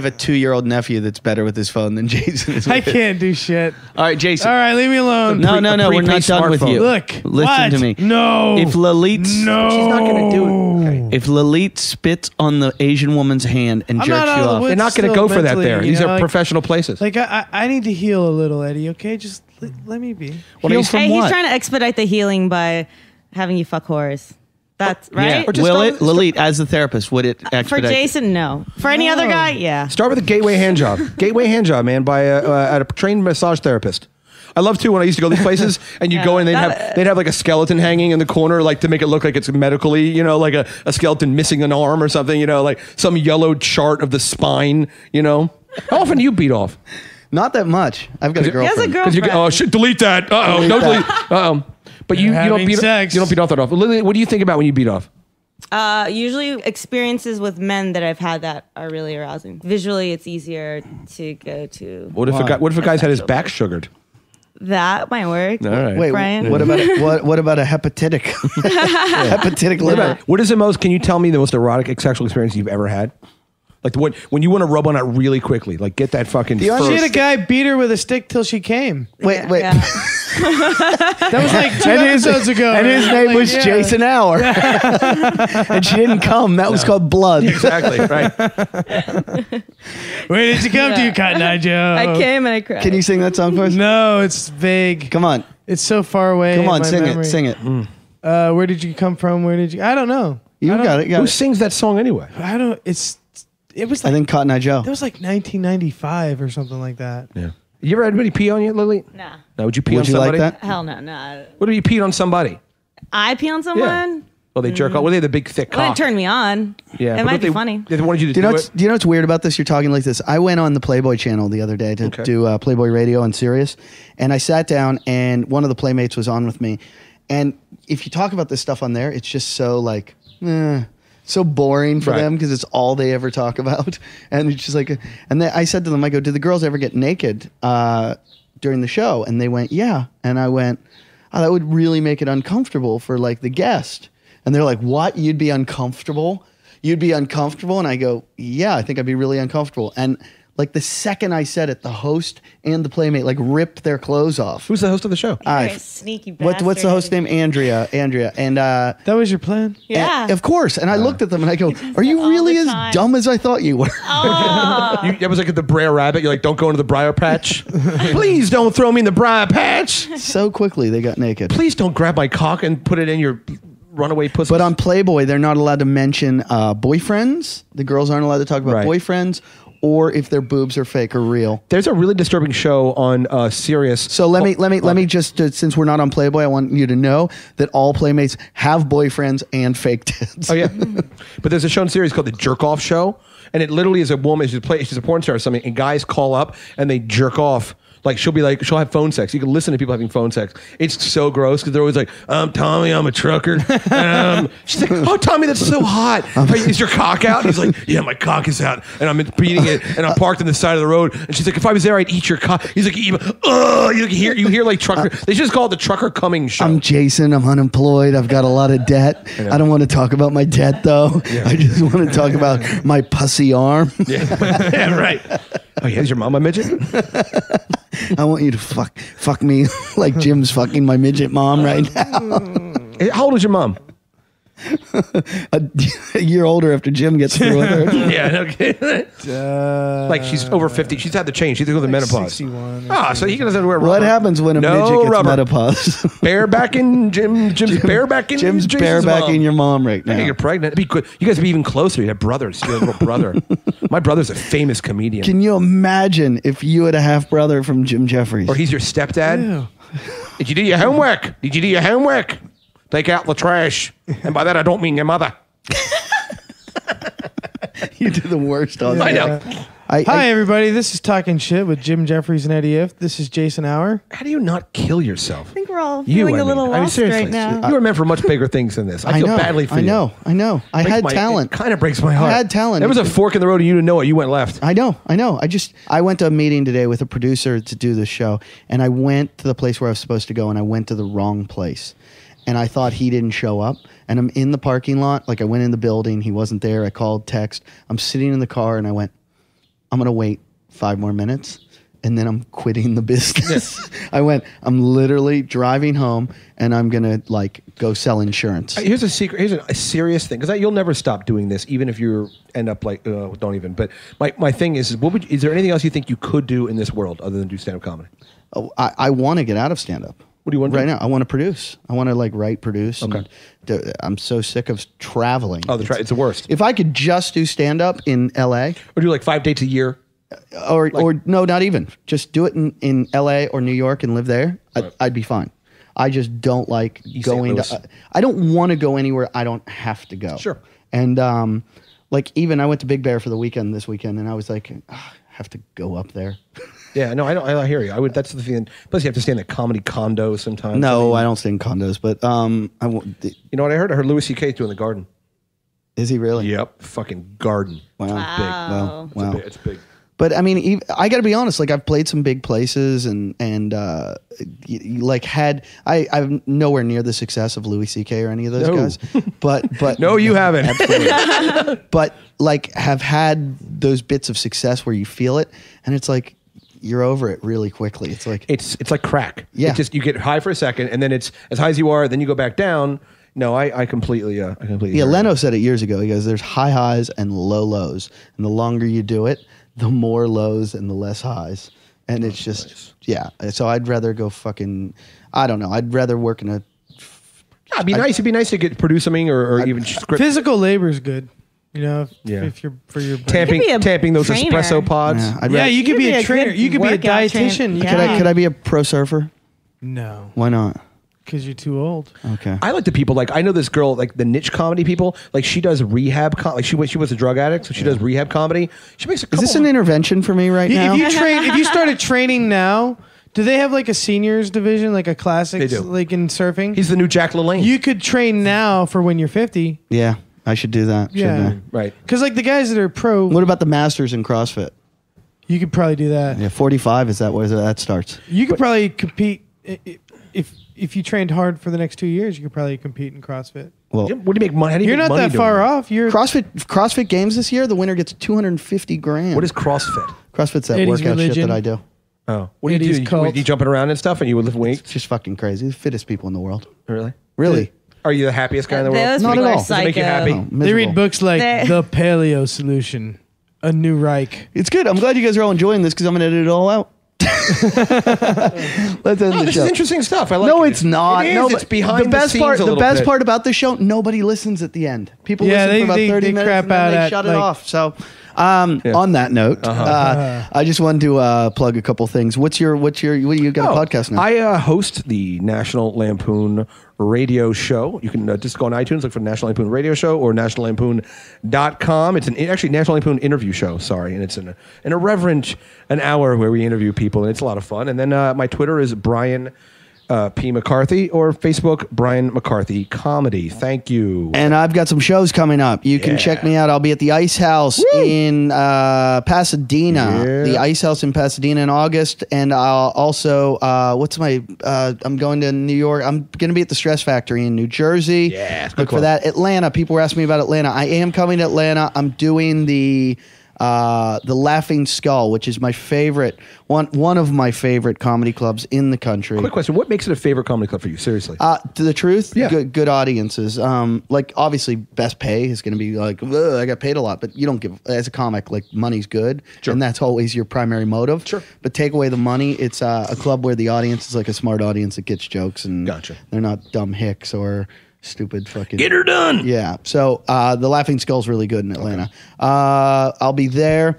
a 2-year-old nephew that's better with his phone than Jason is. I with it. can't do shit. All right, Jason. All right, leave me alone. No, we're not prepaid done with smartphone. you. Look. listen what? to me. No. If Lalit's No. She's not going to do it. Okay. If Lalit spits on the Asian woman's hand and I'm jerks not you out of the off, woods. They're not going to Still go for that mentally, there. you These know, are like- professional places. Like I need to heal a little, Eddie. Okay, just let me be. Heal from Hey, what? he's trying to expedite the healing by having you fuck whores. That's right. Yeah. Or just Will start- it, Lalit, as the therapist, would it For expedite? Jason, no. For any other guy, yeah. Start with a gateway hand job. Gateway hand job, man, by a trained massage therapist. I love too when I used to go to these places and you go in and they'd have like a skeleton hanging in the corner, like to make it look like it's medically, you know, like a skeleton missing an arm or something, you know, like some yellow chart of the spine, you know. How often do you beat off? Not that much. I've got a He has a girlfriend. girlfriend. Oh shit! Delete that. Uh oh. No delete. But you don't having beat sex. you don't beat off that often. Lily, what do you think about when you beat off? Usually experiences with men that I've had that are really arousing. Visually, it's easier to go to. What if a guy's had his back sugared? That might work. All right. Wait, Brian? what about what about a hepatitic hepatitic liver? What is the most? Can you tell me the most erotic sexual experience you've ever had? Like when you want to rub on it really quickly, like get that fucking. She had a first. guy beat her with a stick till she came. Wait. Yeah. That was like 2 episodes ago. And his right? name Like, was yeah. Jason Hour. And she didn't come. That was called blood. Exactly right. Where did you come to, Cotton Eye Joe? I came and I cried. Can you sing that song for us? No, it's vague. Come on. It's so far away. Come in on, my sing memory. it. Sing it. Where did you come from? Where did you? I don't know. You I don't- got it. Who sings that song anyway? I don't. It was I like think Cotton Eye Joe. it was like 1995 or something like that. Yeah. You ever had anybody pee on you, Lily? Nah. No. Would you pee Would on you like somebody? that? Hell no, no. What if you peed on somebody? I pee on someone? Well, they jerk off. Well, they have the big thick Well, cock. it turned me on. Yeah. It but might if be they, funny. They wanted you to Do do, you know what's weird about this? You're talking like this. I went on the Playboy channel the other day to do Playboy Radio on Sirius, and I sat down, and one of the playmates was on with me. And if you talk about this stuff on there, it's just so like, so boring for Right. them because it's all they ever talk about. And it's just like, and then I said to them, I go, "Did the girls ever get naked during the show?" And they went, "Yeah." And I went, "Oh, that would really make it uncomfortable for like the guest." And they're like, "What? You'd be uncomfortable? You'd be uncomfortable?" And I go, "Yeah, I think I'd be really uncomfortable." And like the second I said it, the host and the playmate like ripped their clothes off. Who's the host of the show? You're a sneaky bastard. What's the host name? Andrea. And That was your plan? Yeah. and- of course. And I looked at them and I go, "Are you all really the as time. dumb as I thought you were?" That was like the Brer Rabbit. You're like, don't go into the briar patch. Please don't throw me in the briar patch. So quickly they got naked. Please don't grab my cock and put it in your runaway pussy. But on Playboy, they're not allowed to mention boyfriends. The girls aren't allowed to talk about Right. boyfriends or if their boobs are fake or real. there's a really disturbing show on Sirius. So let me just since we're not on Playboy, I want you to know that all playmates have boyfriends and fake tits. Oh yeah, but there's a show in series called the Jerk Off Show, and it literally is a woman. She's a porn star or something, and guys call up and they jerk off. Like she'll have phone sex. You can listen to people having phone sex. It's so gross because they're always like, "I'm Tommy, I'm a trucker." She's like, "Oh, Tommy, that's so hot. Is your cock out?" And he's like, "Yeah, my cock is out, and I'm beating it, and I'm parked on the side of the road." And she's like, "If I was there, I'd eat your cock." He's like, you hear like trucker. They should just call it the Trucker Coming Show. I'm Jason. I'm unemployed. I've got a lot of debt. I don't want to talk about my debt though. I just want to talk about my pussy arm. Yeah, right. Oh yeah, is your mom a midget? I want you to fuck me like Jim's fucking my midget mom right now. How old is your mom? a year older after Jim gets through with her. Yeah, okay. Like she's over 50. She's had the change. She's going to menopause. 61 or So he doesn't wear rubber. What happens when a midget gets menopause? Barebacking Jim's barebacking Jim's Jason's barebacking mom. your mom right now. You're pregnant. It'd be good. You guys would be even closer. You have brothers. You have a little brother. My brother's a famous comedian. Can you imagine if you had a half brother from Jim Jeffries? Or he's your stepdad. Ew. Did you do your homework? Did you do your homework? Take out the trash. And by that, I don't mean your mother. You do the worst on I that. know. Hi, everybody. This is Talking Shit with Jim Jeffries and Eddie If. This is Jason Hour. How do you not kill yourself? I think we're all feeling a little lost right now. You were meant for much bigger things than this. I feel know, badly for you. I know. I had talent. It kind of breaks my heart. I had talent. There was a fork in the road and you didn't know it. You went left. I know. I went to a meeting today with a producer to do the show, and I went to the place where I was supposed to go, and I went to the wrong place. And I thought he didn't show up. And I'm in the parking lot. Like, I went in the building. He wasn't there. I called, text. I'm sitting in the car, and I went, I'm going to wait 5 more minutes, and then I'm quitting the business. I'm literally driving home, and I'm going to, like, go sell insurance. Here's a secret. Here's a serious thing. Because you'll never stop doing this, even if you end up like, don't even. But my thing is, is there anything else you think you could do in this world other than do stand-up comedy? Oh, I want to get out of stand-up. What do you want to right do? now? I want to produce. I want to like write, produce. Okay. I'm so sick of traveling. Oh, it's the worst. If I could just do stand-up in L.A. Or do like 5 dates a year. Or no, not even. Just do it in L.A. or New York and live there. Right. I'd be fine. I just don't like going to. I don't want to go anywhere I don't have to go. Sure. And like even I went to Big Bear for the weekend this weekend, and I was like, I have to go up there. Yeah, no, I hear you. That's the thing. Plus, you have to stay in the comedy condo sometimes. No, I don't stay in condos, but You know what I heard? I heard Louis C.K.'s doing the Garden. Is he really? Yep, fucking Garden. Wow. Wow. Wow. It's big. But I mean, I got to be honest. Like I've played some big places, and like I'm nowhere near the success of Louis C.K. or any of those No. guys. But No, you haven't. Absolutely. But like have had those bits of success where you feel it, and it's like you're over it really quickly. It's like It's like crack. Yeah. It's just you get high for a second, and then it's as high as you are, then you go back down. No, I completely. yeah. hear Leno you. said it years ago. He goes, "There's high highs and low lows, and the longer you do it, the more lows and the less highs." And it's just nice. yeah. So I'd rather go fucking. I don't know. I'd rather work in a. Yeah, it'd be nice. It'd be nice to get something or even script. Physical labor is good. You know, Yeah. if you're for your brain. tamping You could be a tamping those trainer. espresso pods. Yeah, I'd Yeah, rather- you could be a trainer. good You could be a workout trainer. dietitian. Yeah. Could I be a pro surfer? No, Why not? because you're too old. Okay. I like the people like I know this girl like the niche comedy people like she does rehab like she was a drug addict so she does rehab comedy. She makes a Is couple. this an intervention for me right now? If you started training now, do they have like a seniors division, like a classics, They do. like in surfing? He's the new Jack LaLanne. You could train now for when you're 50. Yeah, I should do that. Yeah. Shouldn't right. Because like the guys that are pro, I? What about the masters in CrossFit? you could probably do that. Yeah, 45 is that where that starts? You could probably compete if you trained hard for the next 2 years. You could probably compete in CrossFit. Well, What do you make money? How do you You're make not money that doing far it? off. You're CrossFit Games this year, the winner gets $250,000. What is CrossFit? CrossFit's that Eddie's workout religion. shit that I do. Oh, what do you Eddie's do? cult. You jumping around and stuff, and you would lift It's weights? just fucking crazy. The fittest people in the world. Really? Really? Are you the happiest guy in the world? Those Not people at are all. Does it make you psycho. happy? No, They read miserable. books like They- The Paleo Solution, A New Reich. It's good. I'm glad you guys are all enjoying this because I'm going to edit it all out. Let's end Oh, the this show. is interesting stuff. I like No, it. it's not. It is. No, It's but behind the best scenes part. a The little best bit. part about the show, nobody listens at the end. People Yeah, listen for about 30 they minutes crap and then out they at, shut it like- off. So, on that note, I just wanted to plug a couple things. What do you got a podcast now? I host the National Lampoon Radio Show. You can just go on iTunes, look for National Lampoon Radio Show or nationallampoon.com. It's actually National Lampoon interview show, sorry. And it's an irreverent an hour where we interview people, and it's a lot of fun. And then my Twitter is Brian P. McCarthy or Facebook Brian McCarthy Comedy. Thank you. And I've got some shows coming up. You can check me out. I'll be at the Ice House in Pasadena. Yeah. The Ice House in Pasadena in August. And I'll also, I'm going to New York. I'm going to be at the Stress Factory in New Jersey. Yeah, it's Look good for that. Atlanta. People were asking me about Atlanta. I am coming to Atlanta. I'm doing the the Laughing Skull, which is my favorite one of my favorite comedy clubs in the country. Quick question: what makes it a favorite comedy club for you? Seriously. To the truth, Yeah. good audiences. Like obviously, best pay is going to be like, "Ugh, I got paid a lot, but you don't give as a comic like money's good, and that's always your primary motive. Sure. But take away the money, it's a club where the audience is like a smart audience that gets jokes and Gotcha. they're not dumb hicks or stupid fucking Get her done. Yeah. So the Laughing Skull's really good in Atlanta. I'll be there.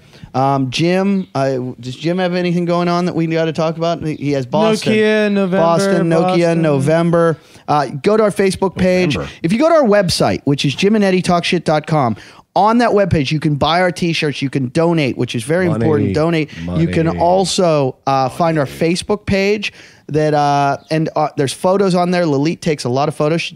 Jim, does Jim have anything going on that we got to talk about? He has Boston. Nokia in November. Nokia in November. Go to our Facebook page. November. If you go to our website, which is jimandeddytalkshit.com, on that webpage, you can buy our t-shirts. You can donate, which is very important. Donate. Money. You can also find our Facebook page and there's photos on there. Lalit takes a lot of photos. She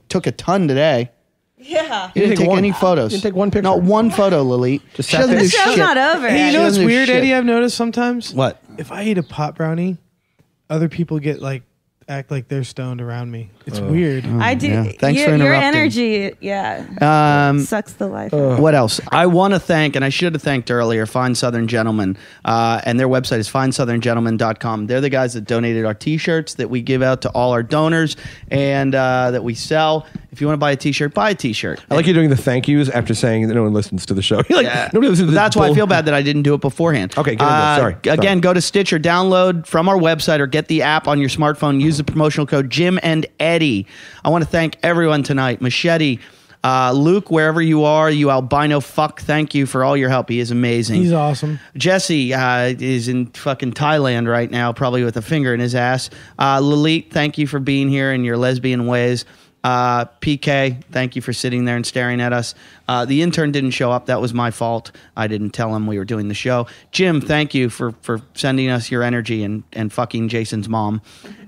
took a ton today. Yeah. You didn't take one. any photos. Didn't take one picture. Not one photo, Lalit. Just She sat doesn't there. do The show's shit. not over. Hey, you yet. know what's doesn't do weird, shit. Eddie? I've noticed sometimes. What? If I eat a pot brownie, other people act like they're stoned around me. It's weird. I do. Yeah. Thanks for Your interrupting. energy, yeah, sucks the life. out. What else? I want to thank, and I should have thanked earlier, Fine Southern Gentlemen. And their website is finesoutherngentlemen.com. They're the guys that donated our t-shirts that we give out to all our donors and that we sell. If you want to buy a t-shirt, buy a t-shirt. I like you doing the thank yous after saying that no one listens to the show. You're like, nobody listens to this That's why I bull- feel bad that I didn't do it beforehand. Okay, good idea. Sorry. Again, Sorry. go to Stitcher, download from our website, or get the app on your smartphone. Use the promotional code Jim and Eddie. I want to thank everyone tonight. Machete, Luke, wherever you are, you albino fuck, thank you for all your help. He is amazing. He's awesome. Jesse is in fucking Thailand right now, probably with a finger in his ass. Lalit, thank you for being here in your lesbian ways. PK, thank you for sitting there and staring at us. The intern didn't show up. That was my fault. I didn't tell him we were doing the show. Jim, thank you for sending us your energy and fucking Jason's mom.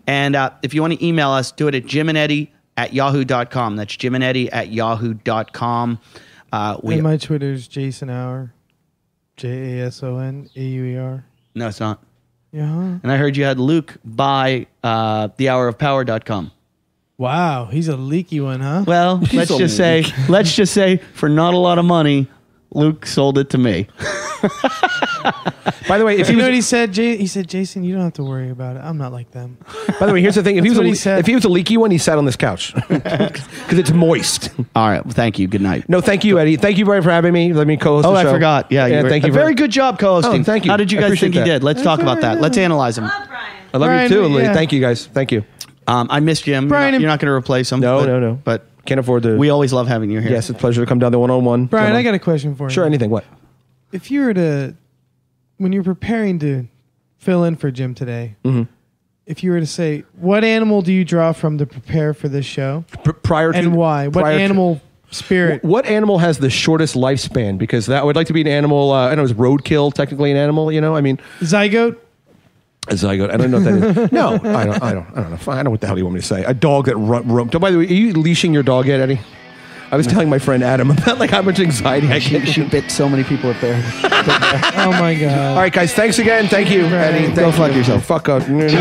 And if you want to email us, do it at jimandeddy@yahoo.com. That's jimandeddy@yahoo.com. And my Twitter's Jason Hour. JASONAUER. No, it's not. Yeah. And I heard you had Luke buy thehourofpower.com. Wow, he's a leaky one, huh? Well, let's just say for not a lot of money, Luke sold it to me. By the way, if he You know what was, he said? He said, Jason, you don't have to worry about it. I'm not like them. by the way, here's the thing: if he That's was what he said. if he was a leaky one, he sat on this couch because it's moist. All right. Well, thank you. Good night. No, thank you, Eddie. Thank you, Brian, for having me. Let me co-host. Oh, the I show. forgot. Yeah, you were, thank you. Very good job co-hosting. Oh, thank you. How did you I guys appreciate think he that. did? Let's talk about that. Let's analyze him. Love Brian. I love Brian, you too, Lily. yeah. Thank you, guys. Thank you. I miss Jim. Brian, You're not going to replace him. No, but, no. But Can't afford to. we always love having you here. Yes, it's a pleasure to come down the 101. Brian, I got a question for you. Sure, anything. What? If you were to, when you're preparing to fill in for Jim today, if you were to say, what animal do you draw from to prepare for this show? Prior to And why? What prior to- animal spirit? What animal has the shortest lifespan? Because that I would like to be an animal. I know it's roadkill, technically an animal. You know, I mean, Zygote? a zygote. I don't know what that is. No, I don't know. Fine, I don't know what the hell you want me to say. A dog that roamed. Oh, by the way, are you leashing your dog yet, Eddie? I was telling my friend Adam about like how much anxiety I get. She bit so many people up there. Oh my God. All right, guys. Thanks again. Thank you, Eddie. Go fuck yourself. Fuck up. Talking shit.